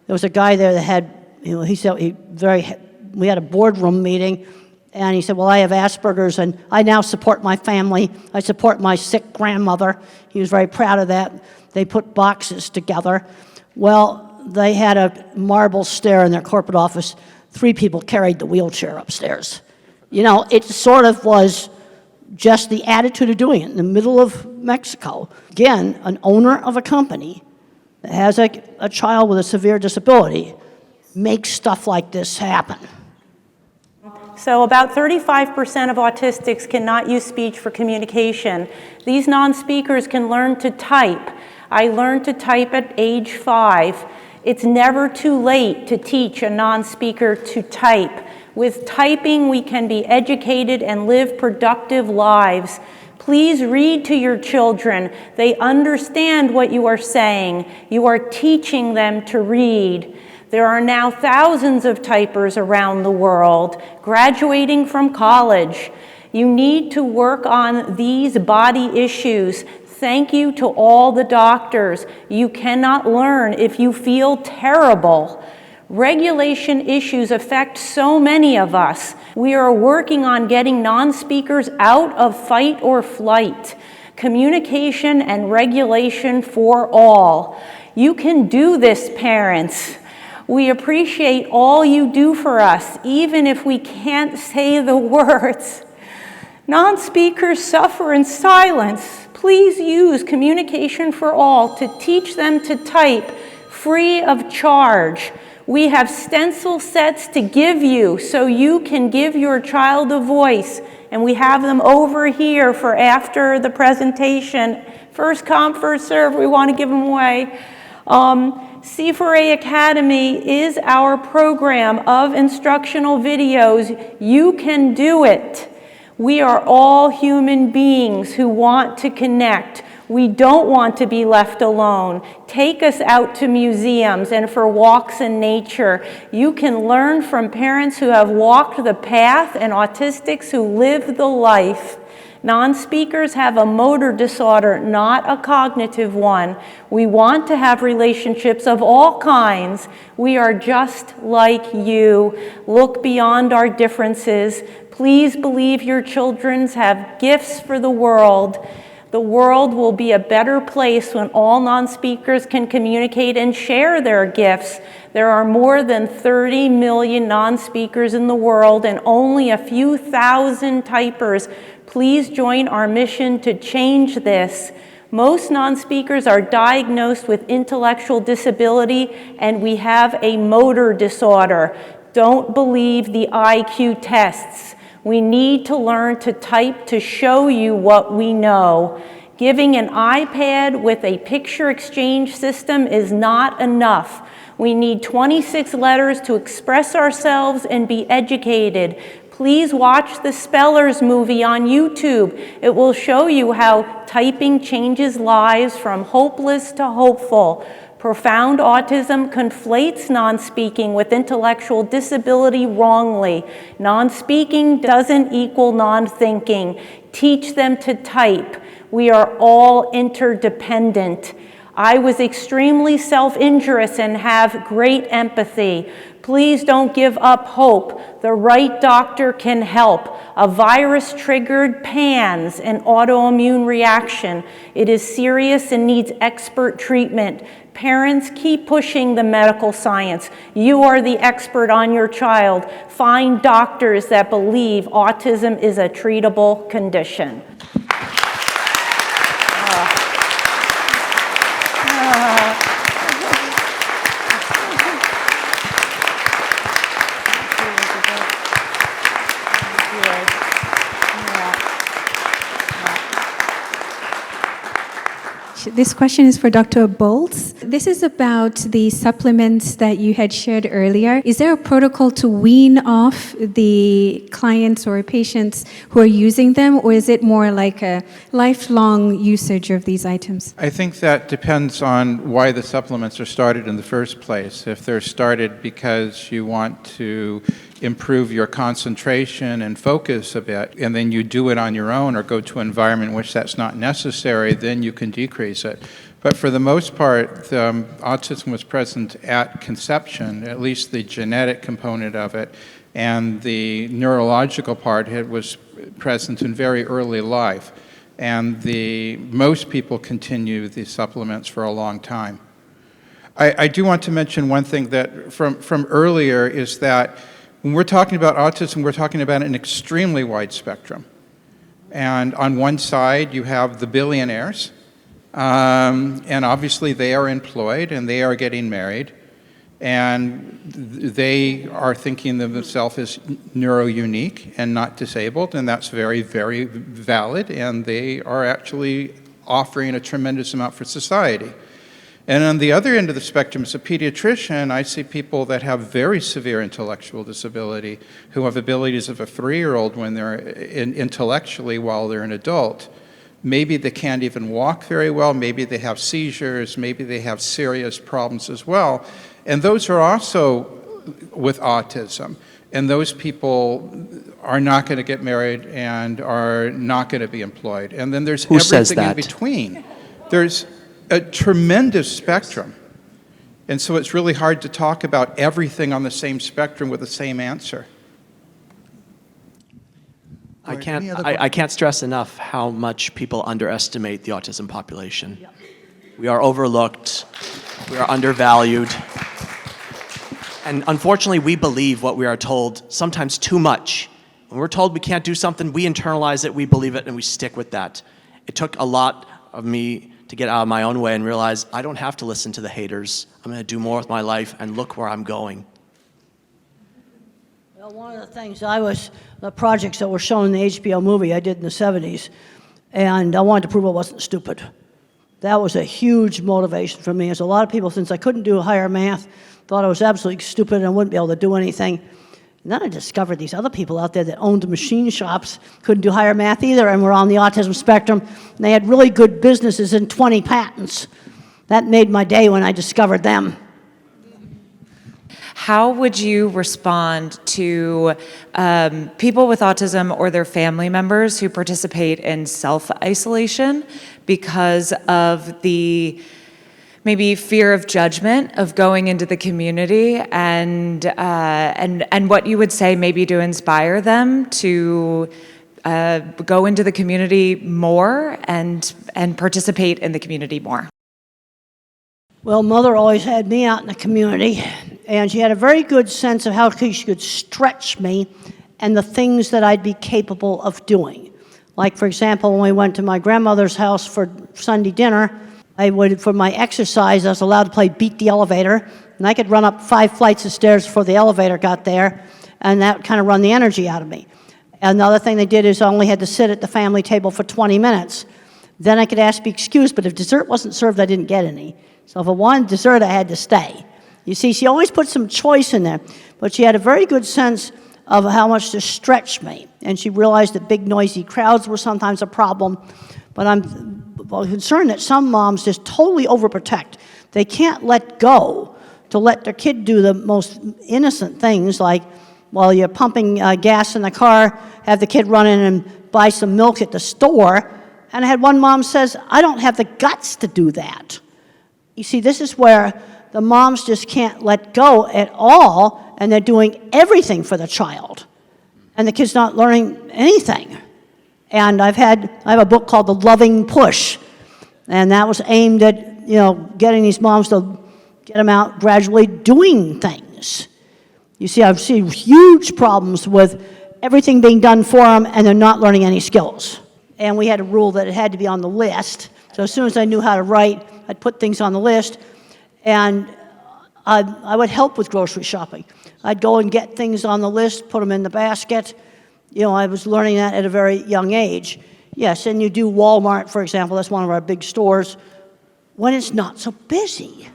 S6: was a guy there that had, he said we had a boardroom meeting, and he said, well, I have Asperger's, and I now support my family. I support my sick grandmother. He was very proud of that. They put boxes together. Well, they had a marble stair in their corporate office. 3 people carried the wheelchair upstairs. It sort of was just the attitude of doing it in the middle of Mexico. Again, an owner of a company that has a child with a severe disability makes stuff like this happen.
S7: So about 35% of autistics cannot use speech for communication. These non-speakers can learn to type. I learned to type at age 5. It's never too late to teach a non-speaker to type. With typing, we can be educated and live productive lives. Please read to your children. They understand what you are saying. You are teaching them to read. There are now thousands of typers around the world, graduating from college. You need to work on these body issues. Thank you to all the doctors. You cannot learn if you feel terrible. Regulation issues affect so many of us. We are working on getting non-speakers out of fight or flight. Communication and regulation for all. You can do this, parents. We appreciate all you do for us, even if we can't say the words. Non-speakers suffer in silence. Please use Communication for All to teach them to type free of charge. We have stencil sets to give you so you can give your child a voice, and we have them over here for after the presentation. First come, first serve, we want to give them away. C4A Academy is our program of instructional videos. You can do it. We are all human beings who want to connect. We don't want to be left alone. Take us out to museums and for walks in nature. You can learn from parents who have walked the path and autistics who live the life. Non-speakers have a motor disorder, not a cognitive one. We want to have relationships of all kinds. We are just like you. Look beyond our differences. Please believe your children have gifts for the world. The world will be a better place when all non-speakers can communicate and share their gifts. There are more than 30 million non-speakers in the world and only a few thousand typers. Please join our mission to change this. Most non-speakers are diagnosed with intellectual disability, and we have a motor disorder. Don't believe the IQ tests. We need to learn to type to show you what we know. Giving an iPad with a picture exchange system is not enough. We need 26 letters to express ourselves and be educated. Please watch the Spellers movie on YouTube. It will show you how typing changes lives from hopeless to hopeful. Profound autism conflates non-speaking with intellectual disability wrongly. Non-speaking doesn't equal non-thinking. Teach them to type. We are all interdependent. I was extremely self-injurious and have great empathy. Please don't give up hope. The right doctor can help. A virus triggered PANS, an autoimmune reaction. It is serious and needs expert treatment. Parents, keep pushing the medical science. You are the expert on your child. Find doctors that believe autism is a treatable condition.
S14: This question is for Dr. Bolts. This is about the supplements that you had shared earlier. Is there a protocol to wean off the clients or patients who are using them, or is it more like a lifelong usage of these items?
S9: I think that depends on why the supplements are started in the first place. If they're started because you want to improve your concentration and focus a bit, and then you do it on your own or go to an environment in which that's not necessary, then you can decrease it. But for the most part, autism was present at conception, at least the genetic component of it, and the neurological part was present in very early life. And most people continue these supplements for a long time. I do want to mention one thing that from earlier is that when we're talking about autism, we're talking about an extremely wide spectrum. And on one side, you have the billionaires, and obviously they are employed and they are getting married, and they are thinking of themselves as neuro-unique and not disabled, and that's very, very valid, and they are actually offering a tremendous amount for society. And on the other end of the spectrum, as a pediatrician, I see people that have very severe intellectual disability, who have abilities of a 3-year-old when they're intellectually while they're an adult. Maybe they can't even walk very well, maybe they have seizures, maybe they have serious problems as well. And those are also with autism. And those people are not going to get married and are not going to be employed. And then there's everything in between. There's a tremendous spectrum. And so it's really hard to talk about everything on the same spectrum with the same answer.
S8: I can't stress enough how much people underestimate the autism population. Yep. We are overlooked, we are undervalued, and unfortunately we believe what we are told, sometimes too much. When we're told we can't do something, we internalize it, we believe it, and we stick with that. It took a lot of me to get out of my own way and realize I don't have to listen to the haters. I'm going to do more with my life, and look where I'm going.
S6: Well, one of the things the projects that were shown in the HBO movie I did in the 70s, and I wanted to prove I wasn't stupid. That was a huge motivation for me, as a lot of people, since I couldn't do higher math, thought I was absolutely stupid and I wouldn't be able to do anything. And then I discovered these other people out there that owned machine shops, couldn't do higher math either, and were on the autism spectrum, and they had really good businesses and 20 patents. That made my day when I discovered them.
S15: How would you respond to people with autism or their family members who participate in self-isolation because of the maybe fear of judgment of going into the community, and what you would say maybe to inspire them to go into the community more and participate in the community more?
S6: Well, Mother always had me out in the community, and she had a very good sense of how she could stretch me and the things that I'd be capable of doing. Like, for example, when we went to my grandmother's house for Sunday dinner, for my exercise, I was allowed to play Beat the Elevator, and I could run up 5 flights of stairs before the elevator got there, and that would kind of run the energy out of me. Another thing they did is I only had to sit at the family table for 20 minutes. Then I could ask to be excused, but if dessert wasn't served, I didn't get any. So if I wanted dessert, I had to stay. You see, she always put some choice in there, but she had a very good sense of how much to stretch me. And she realized that big, noisy crowds were sometimes a problem. But I'm concerned that some moms just totally overprotect. They can't let go to let their kid do the most innocent things, like while you're pumping gas in the car, have the kid run in and buy some milk at the store. And I had one mom says, I don't have the guts to do that. You see, this is where the moms just can't let go at all, and they're doing everything for the child. And the kid's not learning anything. And I have a book called The Loving Push, and that was aimed at, getting these moms to get them out gradually doing things. You see, I've seen huge problems with everything being done for them, and they're not learning any skills. And we had a rule that it had to be on the list. So as soon as I knew how to write, I'd put things on the list, and I would help with grocery shopping. I'd go and get things on the list, put them in the basket. I was learning that at a very young age. Yes, and you do Walmart, for example, that's one of our big stores, when it's not so busy.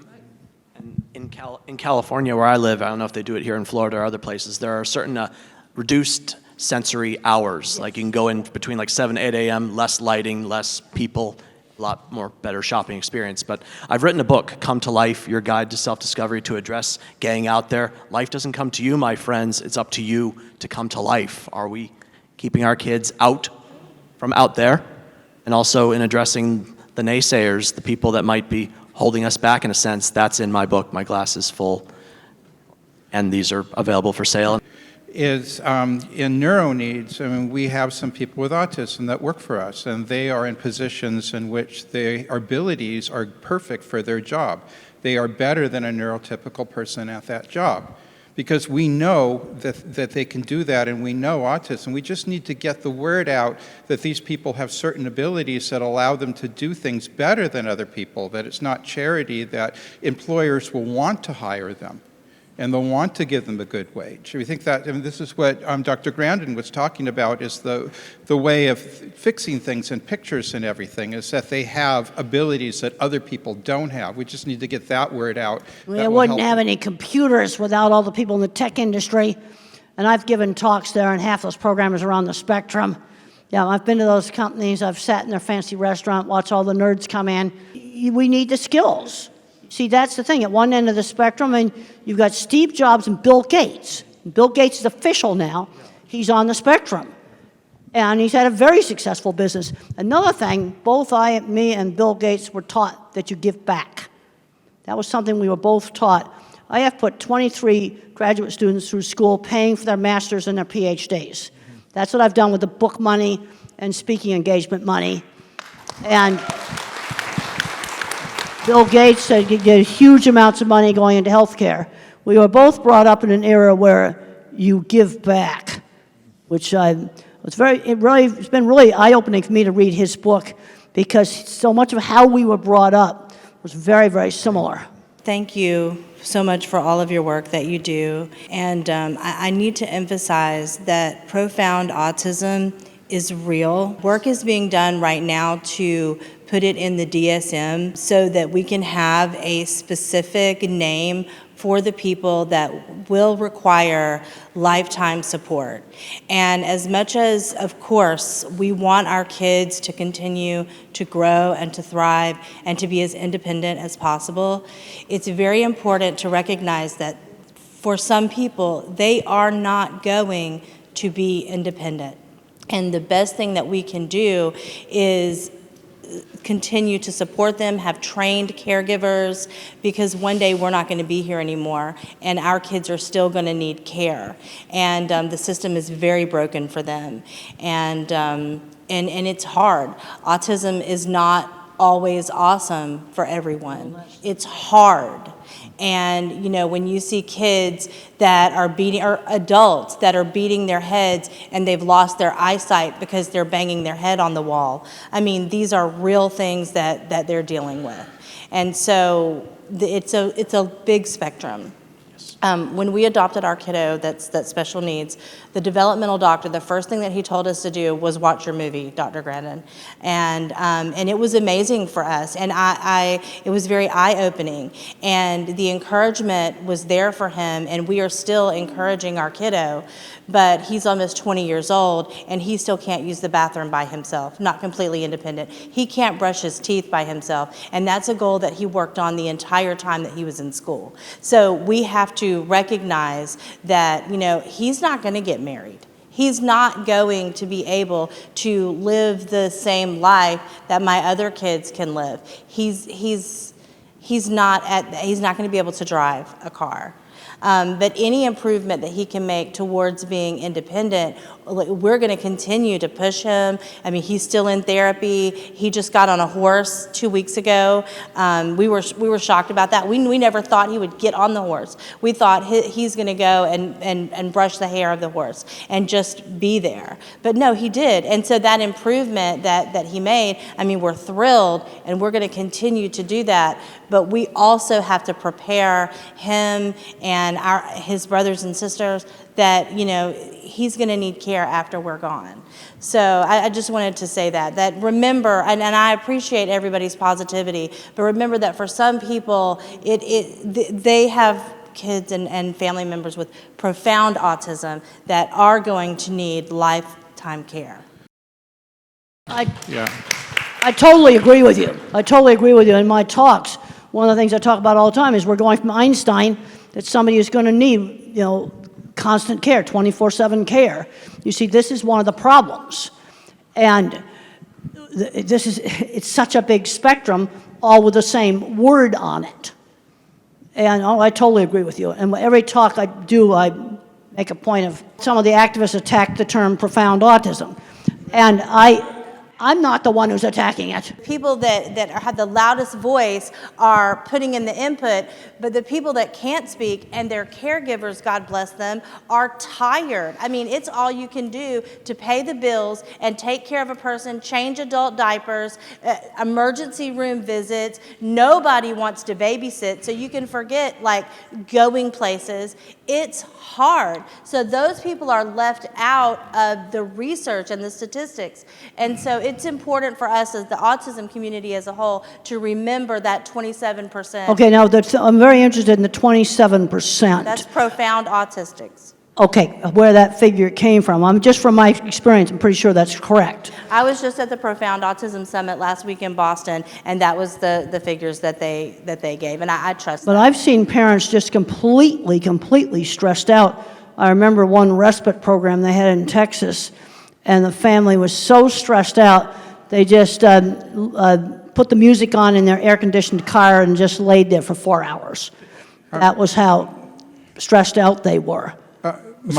S8: In California, where I live, I don't know if they do it here in Florida or other places, there are certain reduced sensory hours. Like you can go in between like 7, 8 a.m., less lighting, less people, a lot more better shopping experience. But I've written a book, Come to Life, Your Guide to Self-Discovery, to address gang out there. Life doesn't come to you, my friends. It's up to you to come to life. Are we keeping our kids out from out there? And also in addressing the naysayers, the people that might be holding us back in a sense. That's in my book, My Glass is Full. And these are available for sale.
S9: Is in neuro needs, we have some people with autism that work for us, and they are in positions in which their abilities are perfect for their job. They are better than a neurotypical person at that job, because we know that they can do that, and we know autism. We just need to get the word out that these people have certain abilities that allow them to do things better than other people, that it's not charity, that employers will want to hire them. And they'll want to give them a good wage. We think that, this is what Dr. Grandin was talking about, is the way of fixing things in pictures and everything, is that they have abilities that other people don't have. We just need to get that word out.
S6: We wouldn't have any computers without all the people in the tech industry. And I've given talks there, and half those programmers are on the spectrum. Yeah, I've been to those companies. I've sat in their fancy restaurant, watched all the nerds come in. We need the skills. See, that's the thing. At one end of the spectrum, and you've got Steve Jobs and Bill Gates. Bill Gates is official now. He's on the spectrum. And he's had a very successful business. Another thing, both me and Bill Gates were taught that you give back. That was something we were both taught. I have put 23 graduate students through school paying for their masters and their PhDs. That's what I've done with the book money and speaking engagement money. And Bill Gates said you get huge amounts of money going into healthcare. We were both brought up in an era where you give back, which it's been really eye-opening for me to read his book, because so much of how we were brought up was very, very similar.
S16: Thank you so much for all of your work that you do. And I need to emphasize that profound autism is real. Work is being done right now to put it in the DSM so that we can have a specific name for the people that will require lifetime support. And as much as, of course, we want our kids to continue to grow and to thrive and to be as independent as possible, it's very important to recognize that for some people, they are not going to be independent. And the best thing that we can do is continue to support them, have trained caregivers, because one day we're not going to be here anymore, and our kids are still going to need care. And the system is very broken for them. And it's hard. Autism is not always awesome for everyone. It's hard. And, you know, when you see kids that are beating, or adults that are beating their heads and they've lost their eyesight because they're banging their head on the wall, I mean, these are real things that they're dealing with. And so it's a big spectrum. When we adopted our kiddo that's special needs, the developmental doctor, the first thing that he told us to do was watch your movie, Dr. Grandin. And it was amazing for us, and it was very eye-opening. And the encouragement was there for him, and we are still encouraging our kiddo, but he's almost 20 years old, and he still can't use the bathroom by himself, not completely independent. He can't brush his teeth by himself, and that's a goal that he worked on the entire time that he was in school. So we have to recognize that, you know, he's not going to get married. He's not going to be able to live the same life that my other kids can live. He's not going to be able to drive a car. But any improvement that he can make towards being independent, we're going to continue to push him. I mean, he's still in therapy. He just got on a horse 2 weeks ago. We were shocked about that. We never thought he would get on the horse. We thought he's going to go and brush the hair of the horse and just be there. But no, he did. And so that improvement that he made, I mean, we're thrilled, and we're going to continue to do that. But we also have to prepare him and his brothers and sisters that, you know, he's going to need care after we're gone. So I just wanted to say that remember, and I appreciate everybody's positivity, but remember that for some people, they have kids and family members with profound autism that are going to need lifetime care.
S6: I totally agree with you. I totally agree with you. In my talks, one of the things I talk about all the time is we're going from Einstein, that somebody is going to need, you know, constant care, 24/7 care. You see, this is one of the problems. And it's such a big spectrum, all with the same word on it. And I totally agree with you. And every talk I do, I make a point of, some of the activists attack the term profound autism. And I'm not the one who's attacking it.
S16: People that have the loudest voice are putting in the input, but the people that can't speak and their caregivers, God bless them, are tired. I mean, it's all you can do to pay the bills and take care of a person, change adult diapers, emergency room visits. Nobody wants to babysit, so you can forget, like, going places. It's hard. So those people are left out of the research and the statistics. And so it's important for us as the autism community as a whole to remember that 27%.
S6: Okay, now I'm very interested in the 27%.
S16: That's profound autistics.
S6: Okay, where that figure came from. Just from my experience, I'm pretty sure that's correct.
S16: I was just at the Profound Autism Summit last week in Boston, and that was the figures that they gave, and I trust
S6: But
S16: them.
S6: I've seen parents just completely stressed out. I remember one respite program they had in Texas, and the family was so stressed out, they just put the music on in their air-conditioned car and just laid there for 4 hours. That was how stressed out they were.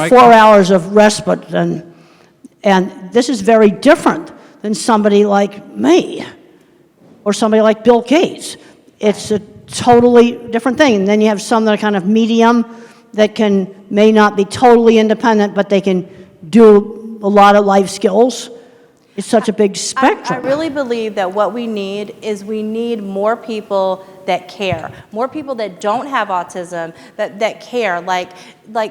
S6: 4 hours of respite, and this is very different than somebody like me or somebody like Bill Gates. It's a totally different thing. And then you have some that are kind of medium that may not be totally independent, but they can do a lot of life skills. It's such a big spectrum.
S16: I really believe that what we need more people that care, more people that don't have autism, that care, like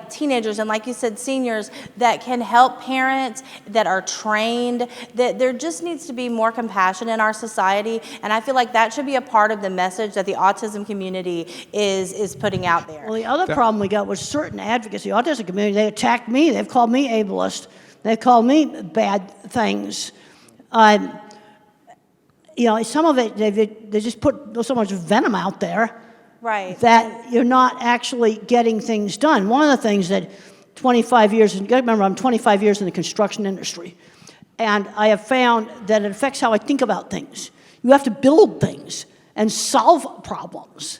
S16: teenagers and, like you said, seniors, that can help parents, that are trained, that there just needs to be more compassion in our society, and I feel like that should be a part of the message that the autism community is putting out there.
S6: Well, the other problem we got was certain advocacy, autism community, they attacked me, they've called me ableist, they've called me bad things. You know, some of it, they just put so much venom out there,
S16: right,
S6: that you're not actually getting things done. One of the things that 25 years, and remember, I'm 25 years in the construction industry, and I have found that it affects how I think about things. You have to build things and solve problems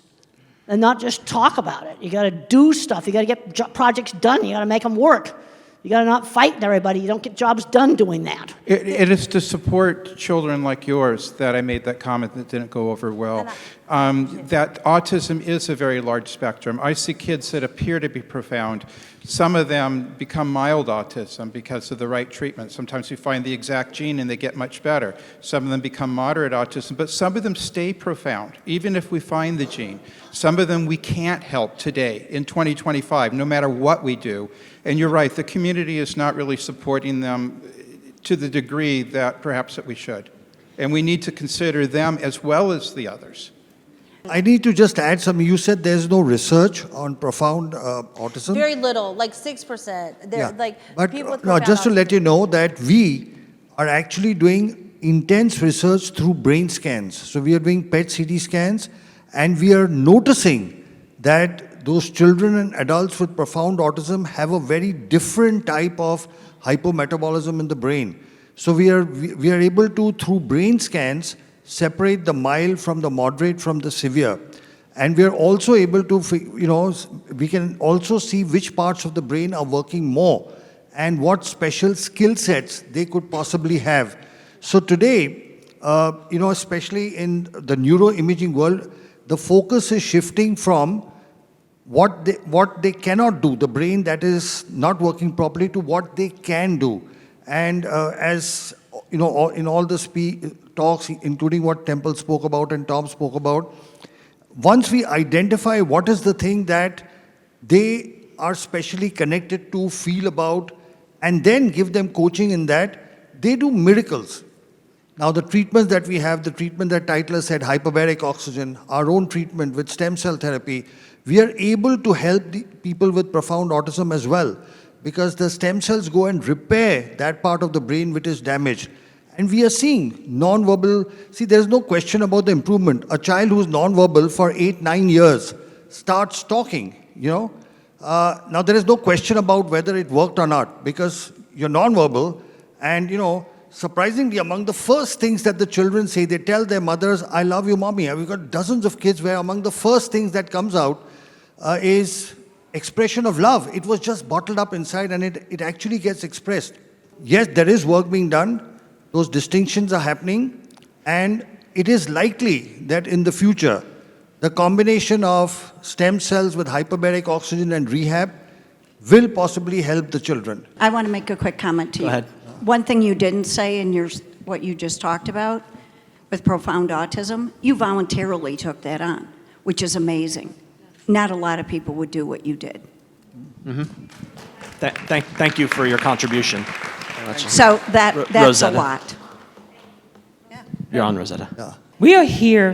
S6: and not just talk about it. You got to do stuff. You got to get projects done. You got to make them work. You got to not fight everybody. You don't get jobs done doing that.
S9: It is to support children like yours that I made that comment that didn't go over well. That autism is a very large spectrum. I see kids that appear to be profound. Some of them become mild autism because of the right treatment. Sometimes we find the exact gene and they get much better. Some of them become moderate autism, but some of them stay profound, even if we find the gene. Some of them we can't help today in 2025, no matter what we do. And you're right, the community is not really supporting them to the degree that perhaps that we should. And we need to consider them as well as the others.
S11: I need to just add something. You said there's no research on profound autism.
S17: Very little, like 6%. They're like
S11: But
S17: people with
S11: no,
S17: profound
S11: just to
S17: autism.
S11: let you know that we are actually doing intense research through brain scans. So we are doing PET CT scans, and we are noticing that those children and adults with profound autism have a very different type of hypometabolism in the brain. So we are able to, through brain scans, separate the mild from the moderate from the severe. And we are also able to, we can also see which parts of the brain are working more and what special skill sets they could possibly have. So today, especially in the neuroimaging world, the focus is shifting from what they cannot do, the brain that is not working properly, to what they can do. And as in all the talks, including what Temple spoke about and Tom spoke about, once we identify what is the thing that they are specially connected to, feel about, and then give them coaching in that, they do miracles. Now the treatments that we have, the treatment that Tytler said, hyperbaric oxygen, our own treatment with stem cell therapy, we are able to help the people with profound autism as well, because the stem cells go and repair that part of the brain which is damaged. And we are seeing non-verbal, there's no question about the improvement. A child who's non-verbal for 8-9 years starts talking, Now there is no question about whether it worked or not, because you're non-verbal, and surprisingly, among the first things that the children say, they tell their mothers, "I love you, mommy." We've got dozens of kids where among the first things that comes out is expression of love. It was just bottled up inside, and it actually gets expressed. Yes, there is work being done. Those distinctions are happening, and it is likely that in the future, the combination of stem cells with hyperbaric oxygen and rehab will possibly help the children.
S13: I want to make a quick comment to you.
S8: Go ahead.
S13: One thing you didn't say in what you just talked about with profound autism, you voluntarily took that on, which is amazing. Not a lot of people would do what you did.
S8: Mm-hmm. Thank you for your contribution.
S13: So that's
S8: Rosetta.
S13: a lot.
S8: You're on, Rosetta.
S18: We are here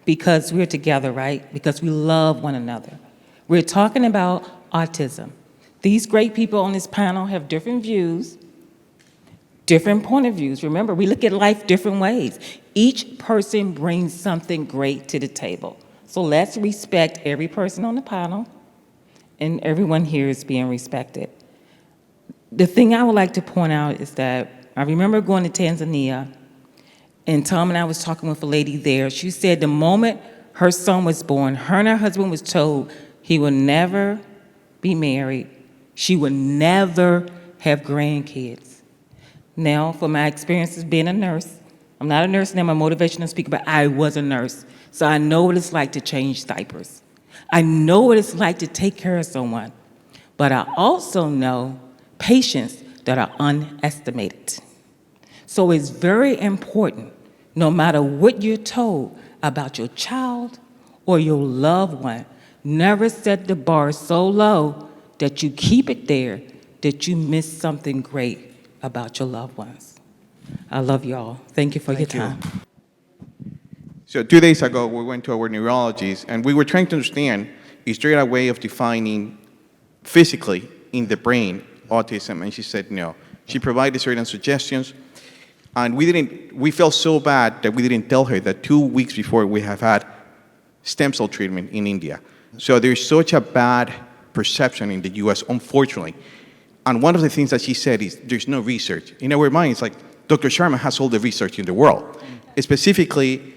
S18: because we're together, right? Because we love one another. We're talking about autism. These great people on this panel have different views, different point of views. Remember, we look at life different ways. Each person brings something great to the table. So let's respect every person on the panel, and everyone here is being respected. The thing I would like to point out is that I remember going to Tanzania, and Tom and I was talking with a lady there. She said the moment her son was born, her and her husband was told he would never be married. She would never have grandkids. Now, from my experience as being a nurse, I'm not a nurse now, I'm a motivational speaker, but I was a nurse. So I know what it's like to change diapers. I know what it's like to take care of someone. But I also know patients that are underestimated. So it's very important, no matter what you're told about your child or your loved one, never set the bar so low that you keep it there, that you miss something great about your loved ones. I love you all. Thank you for your time.
S19: So 2 days ago, we went to our neurologist, and we were trying to understand, is there a way of defining physically in the brain autism? And she said no. She provided certain suggestions, and we felt so bad that we didn't tell her that 2 weeks before we have had stem cell treatment in India. So there's such a bad perception in the US, unfortunately. And one of the things that she said is there's no research. In our minds, like, Dr. Sharma has all the research in the world. specifically,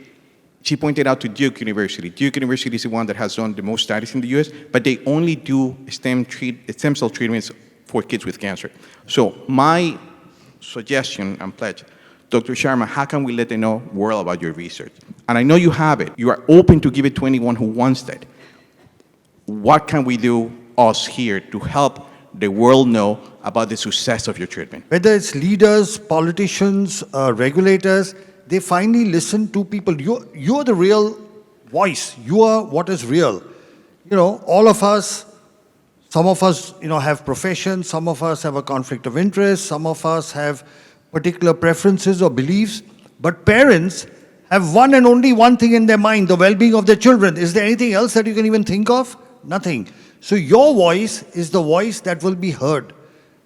S19: she pointed out to Duke University. Duke University is the one that has done the most studies in the US, but they only do stem cell treatments for kids with cancer. So my suggestion and pledge, Dr. Sharma, how can we let the world about your research? And I know you have it. You are open to give it to anyone who wants that. What can we do, us here, to help the world know about the success of your treatment?
S11: Whether it's leaders, politicians, regulators, they finally listen to people. You're the real voice. You are what is real. All of us, some of us, have professions, some of us have a conflict of interest, some of us have particular preferences or beliefs, but parents have one and only one thing in their mind, the well-being of their children. Is there anything else that you can even think of? Nothing. So your voice is the voice that will be heard.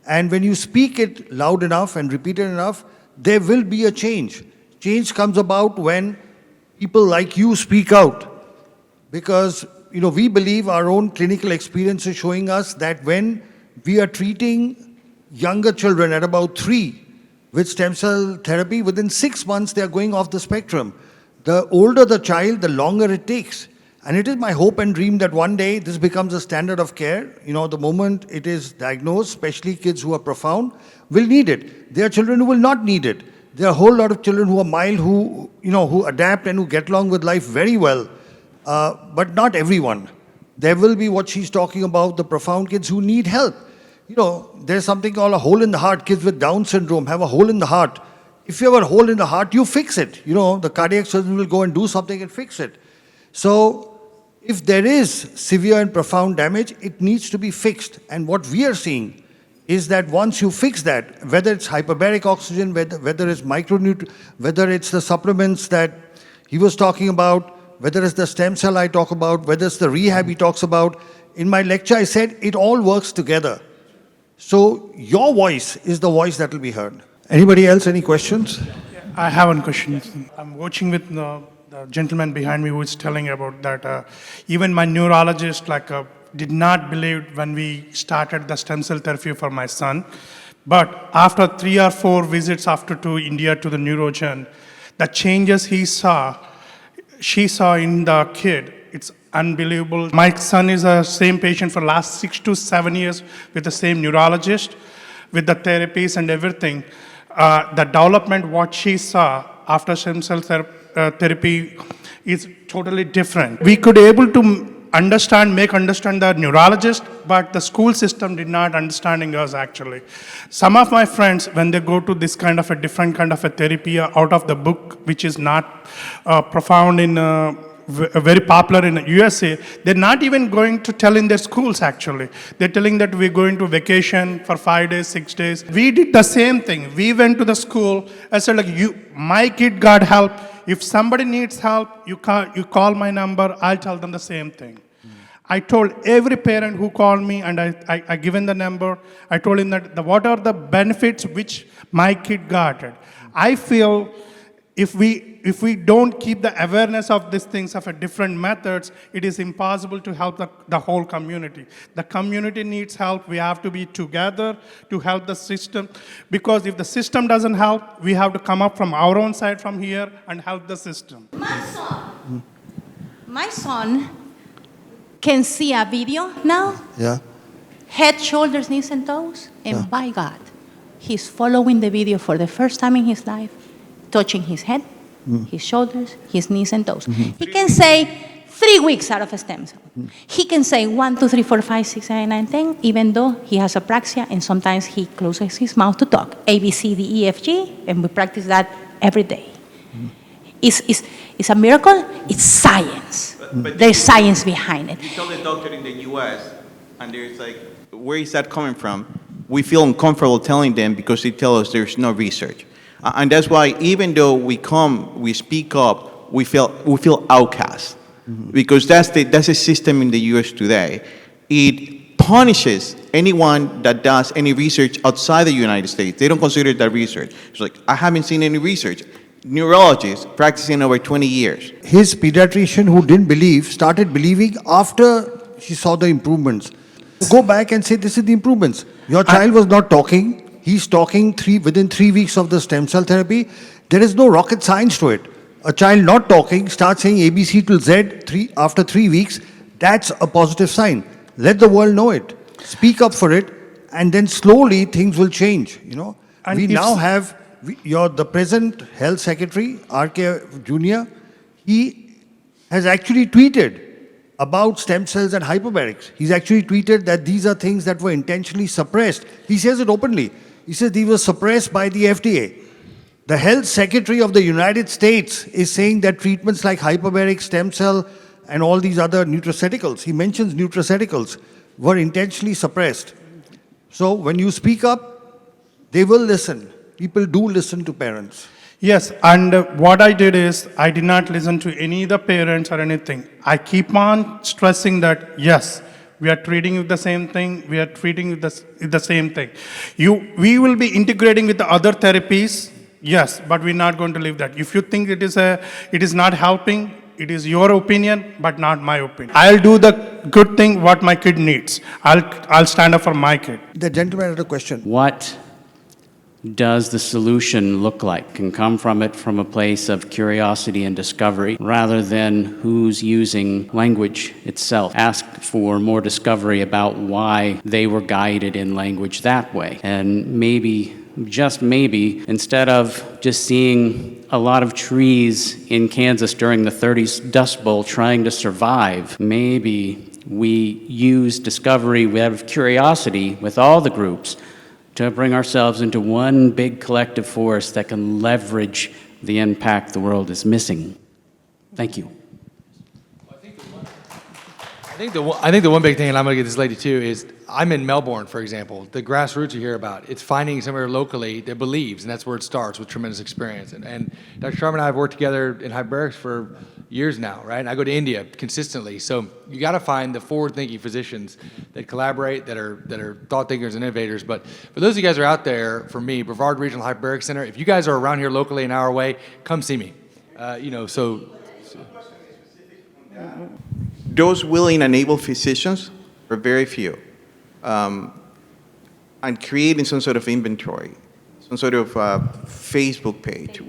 S11: And when you speak it loud enough and repeat it enough, there will be a change. Change comes about when people like you speak out. Because, we believe our own clinical experience is showing us that when we are treating younger children at about 3 with stem cell therapy, within 6 months they are going off the spectrum. The older the child, the longer it takes. And it is my hope and dream that one day this becomes a standard of care. The moment it is diagnosed, especially kids who are profound, will need it. There are children who will not need it. There are a whole lot of children who are mild, who adapt and who get along with life very well. But not everyone. There will be what she's talking about, the profound kids who need help. There's something called a hole in the heart. Kids with Down syndrome have a hole in the heart. If you have a hole in the heart, you fix it. The cardiac surgeon will go and do something and fix it. So, if there is severe and profound damage, it needs to be fixed. And what we are seeing is that once you fix that, whether it's hyperbaric oxygen, whether it's micronutrients, whether it's the supplements that he was talking about, whether it's the stem cell I talk about, whether it's the rehab he talks about, in my lecture I said it all works together. So your voice is the voice that will be heard. Anybody else, any questions?
S20: I have one question. I'm watching with the gentleman behind me who is telling about that. Even my neurologist did not believe when we started the stem cell therapy for my son. But after 3 or 4 visits to India to the Neurosurgeon, the changes she saw in the kid, it's unbelievable. My son is the same patient for last 6 to 7 years with the same neurologist, with the therapies and everything. The development, what she saw after stem cell therapy is totally different. We could able to make understand the neurologist, but the school system did not understanding us actually. Some of my friends, when they go to this kind of a different kind of a therapy out of the book, which is not profound in very popular in the USA, they're not even going to tell in their schools actually. They're telling that we're going to vacation for 5 days, 6 days. We did the same thing. We went to the school. I said my kid got help. If somebody needs help, you call my number, I'll tell them the same thing. I told every parent who called me, and I given the number, I told him that what are the benefits which my kid got. I feel if we don't keep the awareness of these things, of different methods, it is impossible to help the whole community. The community needs help. We have to be together to help the system. Because if the system doesn't help, we have to come up from our own side from here and help the system.
S21: My son can see a video now.
S11: Yeah.
S21: Head, shoulders, knees, and toes. And by God, he's following the video for the first time in his life, touching his head, his shoulders, his knees and toes. He can say 3 weeks out of a stem cell. He can say 1, 2, 3, 4, 5, 6, 7, 9, 10, even though he has apraxia and sometimes he closes his mouth to talk. A, B, C, D, E, F, G, and we practice that every day. It's a miracle. It's science. But there's science behind it.
S19: You tell the doctor in the U.S., and there's where is that coming from? We feel uncomfortable telling them because they tell us there's no research. And that's why even though we speak up, we feel outcast. Because that's the system in the U.S. today. It punishes anyone that does any research outside the United States. They don't consider that research. It's I haven't seen any research. Neurologist practicing over 20 years.
S11: His pediatrician who didn't believe started believing after he saw the improvements. Go back and say, this is the improvements. Your child was not talking. He's talking within 3 weeks of the stem cell therapy. There is no rocket science to it. a child not talking, start saying ABC till Z after 3 weeks, that's a positive sign. Let the world know it. Speak up for it, and then slowly things will change, you know.
S20: And
S11: we
S20: if
S11: now
S20: s-
S11: have, the present health secretary, R.K. Jr., he has actually tweeted about stem cells and hyperbarics. He's actually tweeted that these are things that were intentionally suppressed. He says it openly. He says these were suppressed by the FDA. The health secretary of the United States is saying that treatments like hyperbaric stem cell and all these other nutraceuticals, he mentions nutraceuticals, were intentionally suppressed. So when you speak up, they will listen. People do listen to parents.
S20: Yes, and what I did is I did not listen to any of the parents or anything. I keep on stressing that, yes, we are treating with the same thing, we are treating with the same thing. We will be integrating with the other therapies, yes, but we're not going to leave that. If you think it is not helping, it is your opinion, but not my opinion. I'll do the good thing what my kid needs. I'll stand up for my kid.
S11: The gentleman had a question.
S1: What does the solution look like? Can come from a place of curiosity and discovery rather than who's using language itself. Ask for more discovery about why they were guided in language that way. And maybe, just maybe, instead of just seeing a lot of trees in Kansas during the 30s Dust Bowl trying to survive, maybe we use discovery, we have curiosity with all the groups to bring ourselves into one big collective force that can leverage the impact the world is missing. Thank you.
S10: I think the one big thing, and I'm going to get this lady too, is I'm in Melbourne, for example. The grassroots you hear about, it's finding somewhere locally that believes, and that's where it starts, with tremendous experience. And Dr. Sharma and I have worked together in hyperbarics for years now, right? And I go to India consistently. So you got to find the forward-thinking physicians that collaborate, that are thought thinkers and innovators. But for those of you guys who are out there, for me, Brevard Regional Hyperbaric Center, if you guys are around here locally an hour away, come see me.
S19: Those willing and able physicians are very few. And creating some sort of inventory, some sort of Facebook page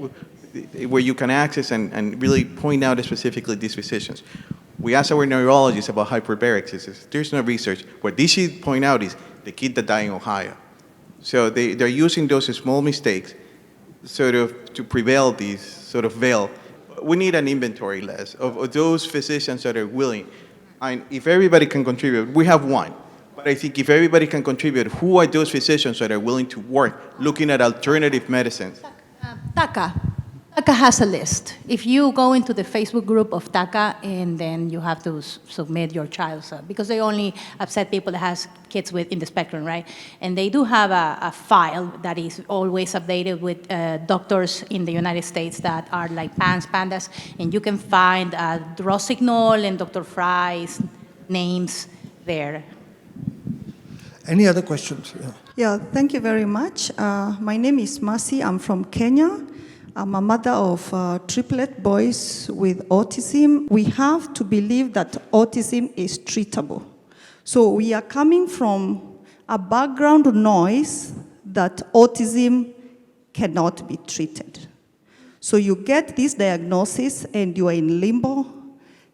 S19: where you can access and really point out specifically these physicians. We asked our neurologists about hyperbarics. There's no research. What they should point out is the kid that died in Ohio. So they're using those small mistakes sort of to prevail these sort of veil. We need an inventory list of those physicians that are willing. And if everybody can contribute, we have one. But I think if everybody can contribute, who are those physicians that are willing to work looking at alternative medicines?
S21: TACA has a list. If you go into the Facebook group of TACA, and then you have to submit your child, because they only accept people that has kids in the spectrum, right? And they do have a file that is always updated with doctors in the United States that are like pandas, and you can find Rossignol and Dr. Fry's names there.
S11: Any other questions?
S22: Yeah, thank you very much. My name is Masi. I'm from Kenya. I'm a mother of triplet boys with autism. We have to believe that autism is treatable. So we are coming from a background noise that autism cannot be treated. So you get this diagnosis and you are in limbo,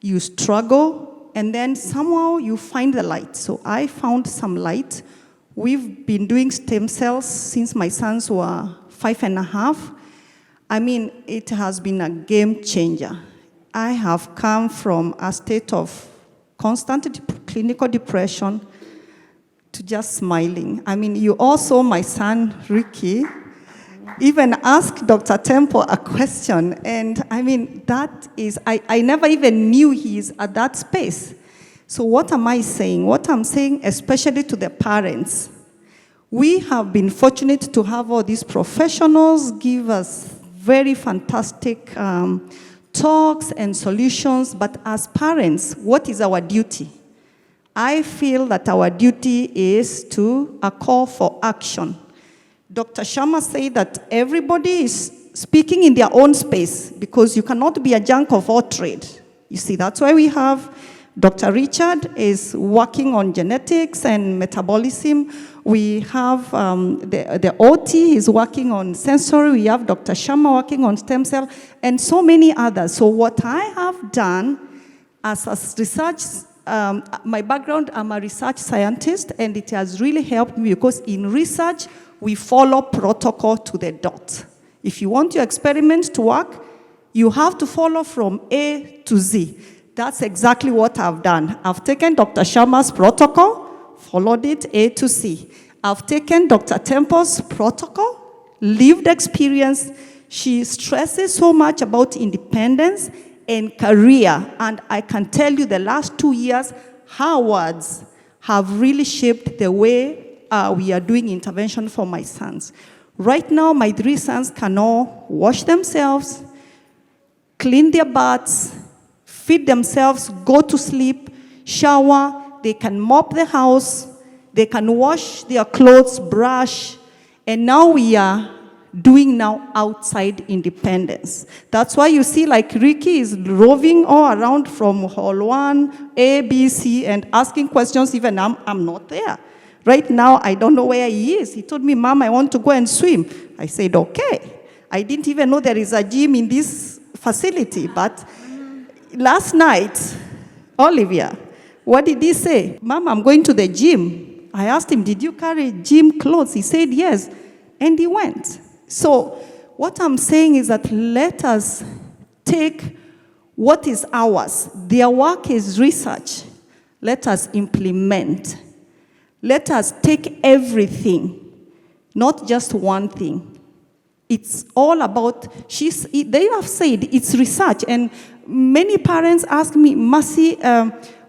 S22: you struggle, and then somehow you find the light. So I found some light. We've been doing stem cells since my sons were 5.5. I mean, it has been a game changer. I have come from a state of constant clinical depression to just smiling. I mean, you also, my son, Ricky, even asked Dr. Temple a question, and I mean, that is, I never even knew he's at that space. So what am I saying? What I'm saying, especially to the parents, we have been fortunate to have all these professionals give us very fantastic talks and solutions, but as parents, what is our duty? I feel that our duty is to a call for action. Dr. Sharma said that everybody is speaking in their own space because you cannot be a jack of all trade. You see, that's why we have Dr. Richard is working on genetics and metabolism. We have the OT is working on sensory. We have Dr. Sharma working on stem cell, and so many others. So what I have done as a research, my background, I'm a research scientist, and it has really helped me because in research, we follow protocol to the dot. If you want your experiments to work, you have to follow from A to Z. That's exactly what I've done. I've taken Dr. Sharma's protocol, followed it A to C. I've taken Dr. Temple's protocol, lived experience. She stresses so much about independence and career. And I can tell you the last 2 years, her words have really shaped the way we are doing intervention for my sons. Right now, my 3 sons can all wash themselves, clean their butts, feed themselves, go to sleep, shower, they can mop the house, they can wash their clothes, brush, and now we are doing now outside independence. That's why you see like Ricky is roving all around from hall 1, A, B, C, and asking questions even I'm not there. Right now, I don't know where he is. He told me, Mom, I want to go and swim. I said, okay. I didn't even know there is a gym in this facility, but last night, Olivia, what did he say? Mom, I'm going to the gym. I asked him, did you carry gym clothes? He said, yes, and he went. So what I'm saying is that let us take what is ours. Their work is research. Let us implement. Let us take everything, not just one thing. It's all about, they have said it's research, and many parents ask me, Mercy,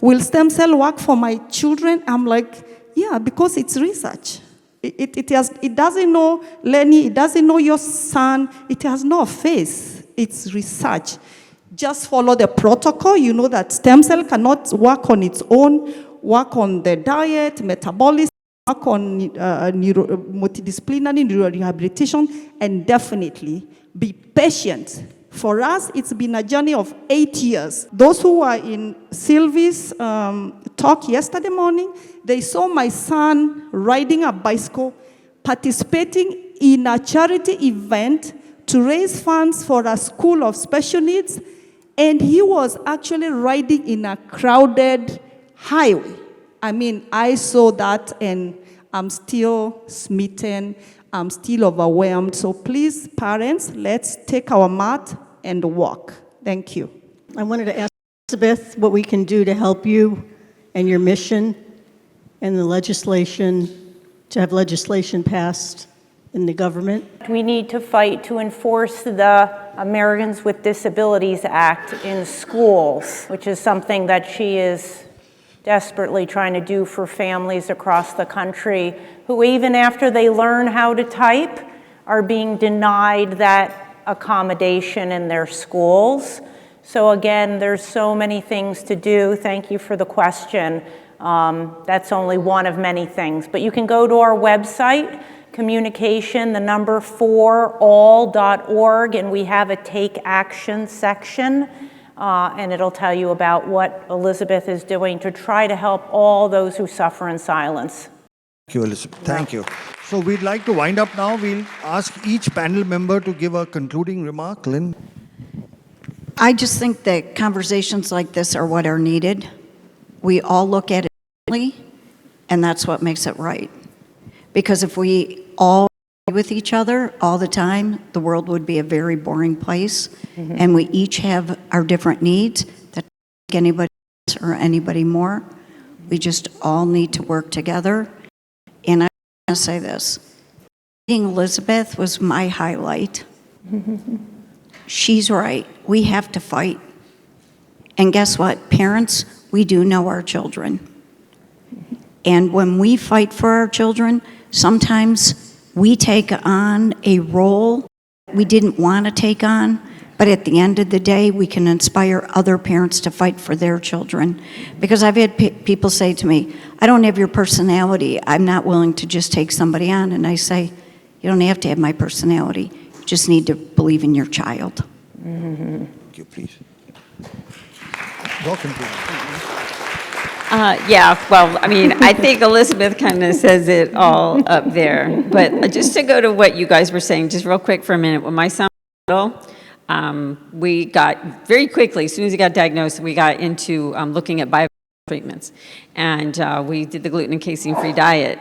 S22: will stem cell work for my children? I'm like, yeah, because it's research. It doesn't know Lenny, it doesn't know your son, it has no face. It's research. Just follow the protocol. You know that stem cell cannot work on its own. Work on the diet, metabolism, work on multidisciplinary neurorehabilitation, and definitely be patient. For us, it's been a journey of 8 years. Those who were in Sylvie's talk yesterday morning, they saw my son riding a bicycle, participating in a charity event to raise funds for a school of special needs, and he was actually riding in a crowded highway. I mean, I saw that and I'm still smitten, I'm still overwhelmed. So please, parents, let's take our mat and walk. Thank you.
S6: I wanted to ask Elizabeth what we can do to help you and your mission and the legislation, to have legislation passed in the government.
S7: We need to fight to enforce the Americans with Disabilities Act in schools, which is something that she is desperately trying to do for families across the country who, even after they learn how to type, are being denied that accommodation in their schools. So again, there's so many things to do. Thank you for the question. That's only one of many things. But you can go to our website, communication, 4all.org, and we have a take action section. And it'll tell you about what Elizabeth is doing to try to help all those who suffer in silence.
S11: Thank you, Elizabeth. Thank you. So we'd like to wind up now. We'll ask each panel member to give a concluding remark. Lynn?
S13: I just think that conversations like this are what are needed. We all look at it differently, and that's what makes it right. Because if we all with each other all the time, the world would be a very boring place. Mm-hmm. And we each have our different needs that don't make anybody less or anybody more. We just all need to work together. And I want to say this. Meeting Elizabeth was my highlight. Mm-hmm. She's right. We have to fight. And guess what? Parents, we do know our children. And when we fight for our children, sometimes we take on a role we didn't want to take on, but at the end of the day, we can inspire other parents to fight for their children. Because I've had people say to me, I don't have your personality. I'm not willing to just take somebody on. And I say, you don't have to have my personality. You just need to believe in your child.
S11: Thank you, please. Welcome to you.
S12: Yeah, well, I mean, I think Elizabeth kind of says it all up there. But just to go to what you guys were saying, just real quick for a minute, when my son was little, we got very quickly, as soon as he got diagnosed, we got into looking at bio treatments. And we did the gluten and casein-free diet.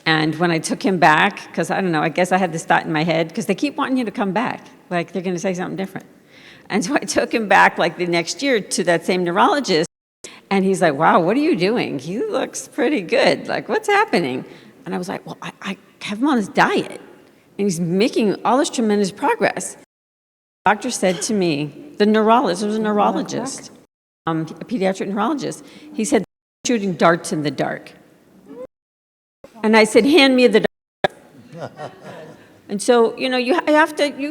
S12: And when I took him back, because I don't know, I guess I had this thought in my head, because they keep wanting you to come back, like they're going to say something different. And so I took him back like the next year to that same neurologist. And he's like, wow, what are you doing? He looks pretty good. Like, what's happening? And I was like, well, I have him on his diet. And he's making all this tremendous progress. The doctor said to me, the neurologist, it was a neurologist, a pediatric neurologist, he said, shooting darts in the dark. And I said, hand me the dart. And so, you know, you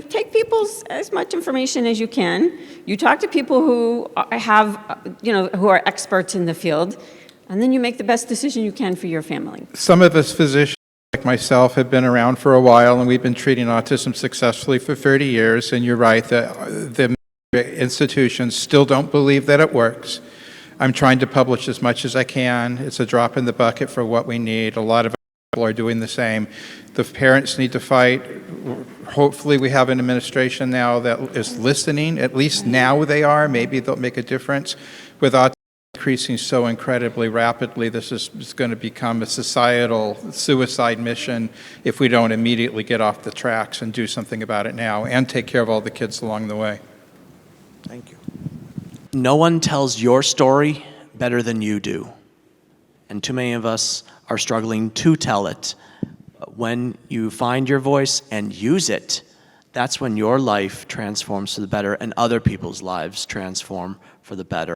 S12: take people's as much information as you can. You talk to people who have, you know, who are experts in the field, and then you make the best decision you can for your family.
S9: Some of us physicians, like myself, have been around for a while, and we've been treating autism successfully for 30 years, and you're right, the institutions still don't believe that it works. I'm trying to publish as much as I can. It's a drop in the bucket for what we need. A lot of people are doing the same. The parents need to fight. Hopefully we have an administration now that is listening. At least now they are. Maybe they'll make a difference. With autism increasing so incredibly rapidly, this is going to become a societal suicide mission if we don't immediately get off the tracks and do something about it now and take care of all the kids along the way.
S8: Thank you. No one tells your story better than you do. And too many of us are struggling to tell it. When you find your voice and use it, that's when your life transforms for the better and other people's lives transform for the better.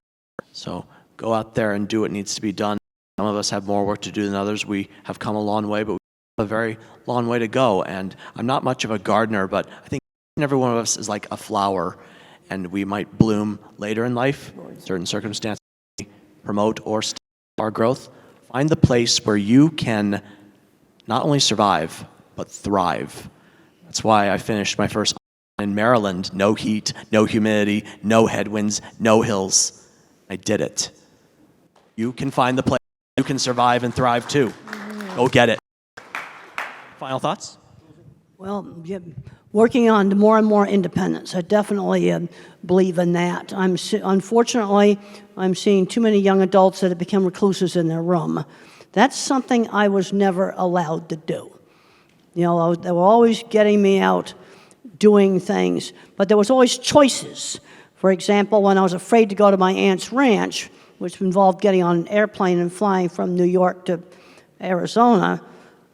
S8: So go out there and do what needs to be done. Some of us have more work to do than others. We have come a long way, but we have a very long way to go. And I'm not much of a gardener, but I think every one of us is like a flower, and we might bloom later in life. Certain circumstances promote or stop our growth. Find the place where you can not only survive, but thrive. That's why I finished my first in Maryland. No heat, no humidity, no headwinds, no hills. I did it. You can find the place you can survive and thrive too. Go get it. Final thoughts?
S6: Well, yeah, working on more and more independence. I definitely believe in that. Unfortunately, I'm seeing too many young adults that have become recluses in their room. That's something I was never allowed to do. You know, they were always getting me out doing things, but there was always choices. For example, when I was afraid to go to my aunt's ranch, which involved getting on an airplane and flying from New York to Arizona,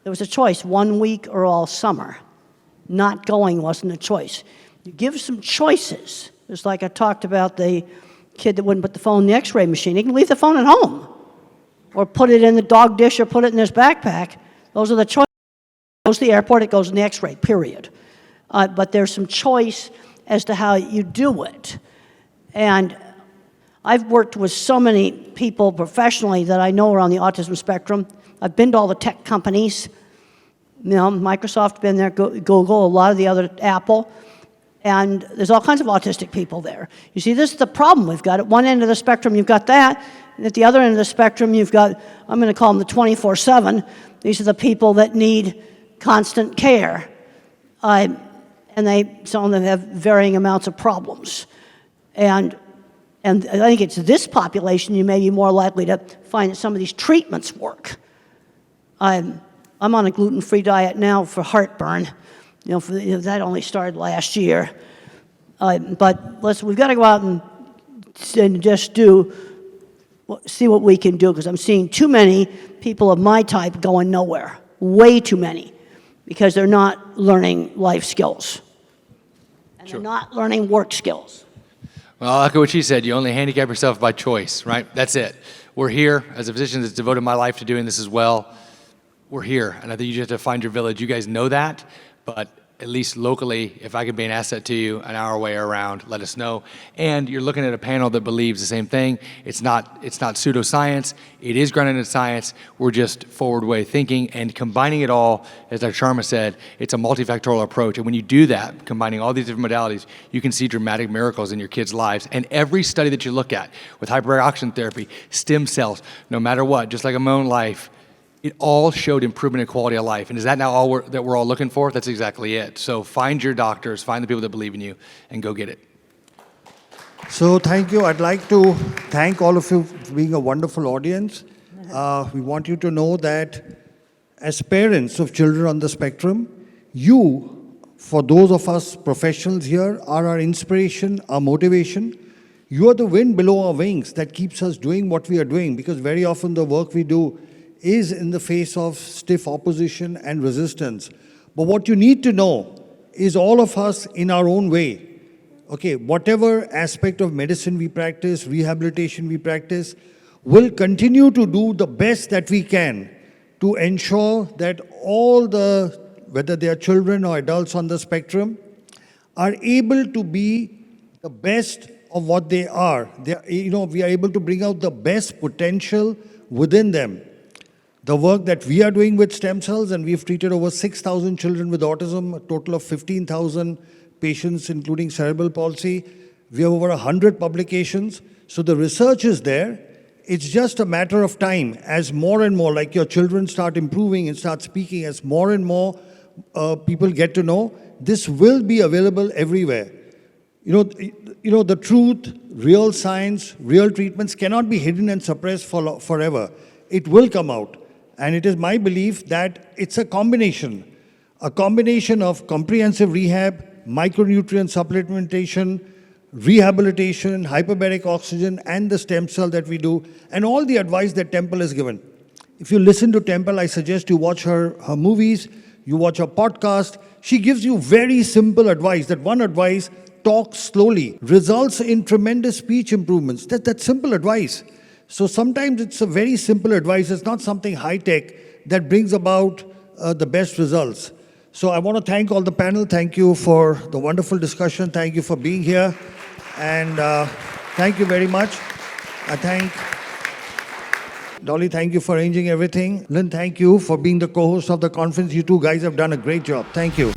S6: there was a choice, 1 week or all summer. Not going wasn't a choice. You give some choices. It's like I talked about the kid that wouldn't put the phone in the x-ray machine. He can leave the phone at home or put it in the dog dish or put it in his backpack. Those are the choices. It goes to the airport, it goes in the x-ray, period. But there's some choice as to how you do it. And I've worked with so many people professionally that I know are on the autism spectrum. I've been to all the tech companies. You know, Microsoft, been there, Google, a lot of the other, Apple, and there's all kinds of autistic people there. You see, this is the problem we've got. At one end of the spectrum, you've got that, and at the other end of the spectrum, you've got, I'm going to call them the 24/7. These are the people that need constant care, and some of them have varying amounts of problems. And I think it's this population you may be more likely to find that some of these treatments work. I'm on a gluten-free diet now for heartburn. You know, that only started last year. But we've got to go out and just see what we can do, because I'm seeing too many people of my type going nowhere. Way too many, because they're not learning life skills. And they're not learning work skills.
S10: Well, I echo what she said. You only handicap yourself by choice, right? That's it. We're here as a physician that's devoted my life to doing this as well. We're here, and I think you just have to find your village. You guys know that, but at least locally, if I could be an asset to you an hour away or around, let us know. And you're looking at a panel that believes the same thing. It's not pseudoscience. It is grounded in science. We're just forward way thinking and combining it all, as Dr. Sharma said, it's a multifactorial approach. And when you do that, combining all these different modalities, you can see dramatic miracles in your kids' lives. And every study that you look at with hyperbaric oxygen therapy, stem cells, no matter what, just like in my own life, it all showed improvement in quality of life. And is that now all that we're all looking for? That's exactly it. So find your doctors, find the people that believe in you, and go get it.
S11: So thank you. I'd like to thank all of you for being a wonderful audience. We want you to know that as parents of children on the spectrum, you, for those of us professionals here, are our inspiration, our motivation. You are the wind below our wings that keeps us doing what we are doing, because very often the work we do is in the face of stiff opposition and resistance. But what you need to know is all of us in our own way, okay, whatever aspect of medicine we practice, rehabilitation we practice, will continue to do the best that we can to ensure that all the, whether they are children or adults on the spectrum, are able to be the best of what they are. They are, we are able to bring out the best potential within them. The work that we are doing with stem cells, and we've treated over 6,000 children with autism, a total of 15,000 patients, including cerebral palsy. We have over 100 publications. So the research is there. It's just a matter of time as more and more, like your children start improving and start speaking, as more and more people get to know, this will be available everywhere. The truth, real science, real treatments cannot be hidden and suppressed forever. It will come out. And it is my belief that it's a combination of comprehensive rehab, micronutrient supplementation, rehabilitation, hyperbaric oxygen, and the stem cell that we do, and all the advice that Temple has given. If you listen to Temple, I suggest you watch her movies, you watch her podcast. She gives you very simple advice. That one advice, talk slowly, results in tremendous speech improvements. That's simple advice. So sometimes it's a very simple advice. It's not something high-tech that brings about the best results. So I want to thank all the panel. Thank you for the wonderful discussion. Thank you for being here. And thank you very much. I thank Dolly, thank you for arranging everything. Lynn, thank you for being the co-host of the conference. You two guys have done a great job. Thank you.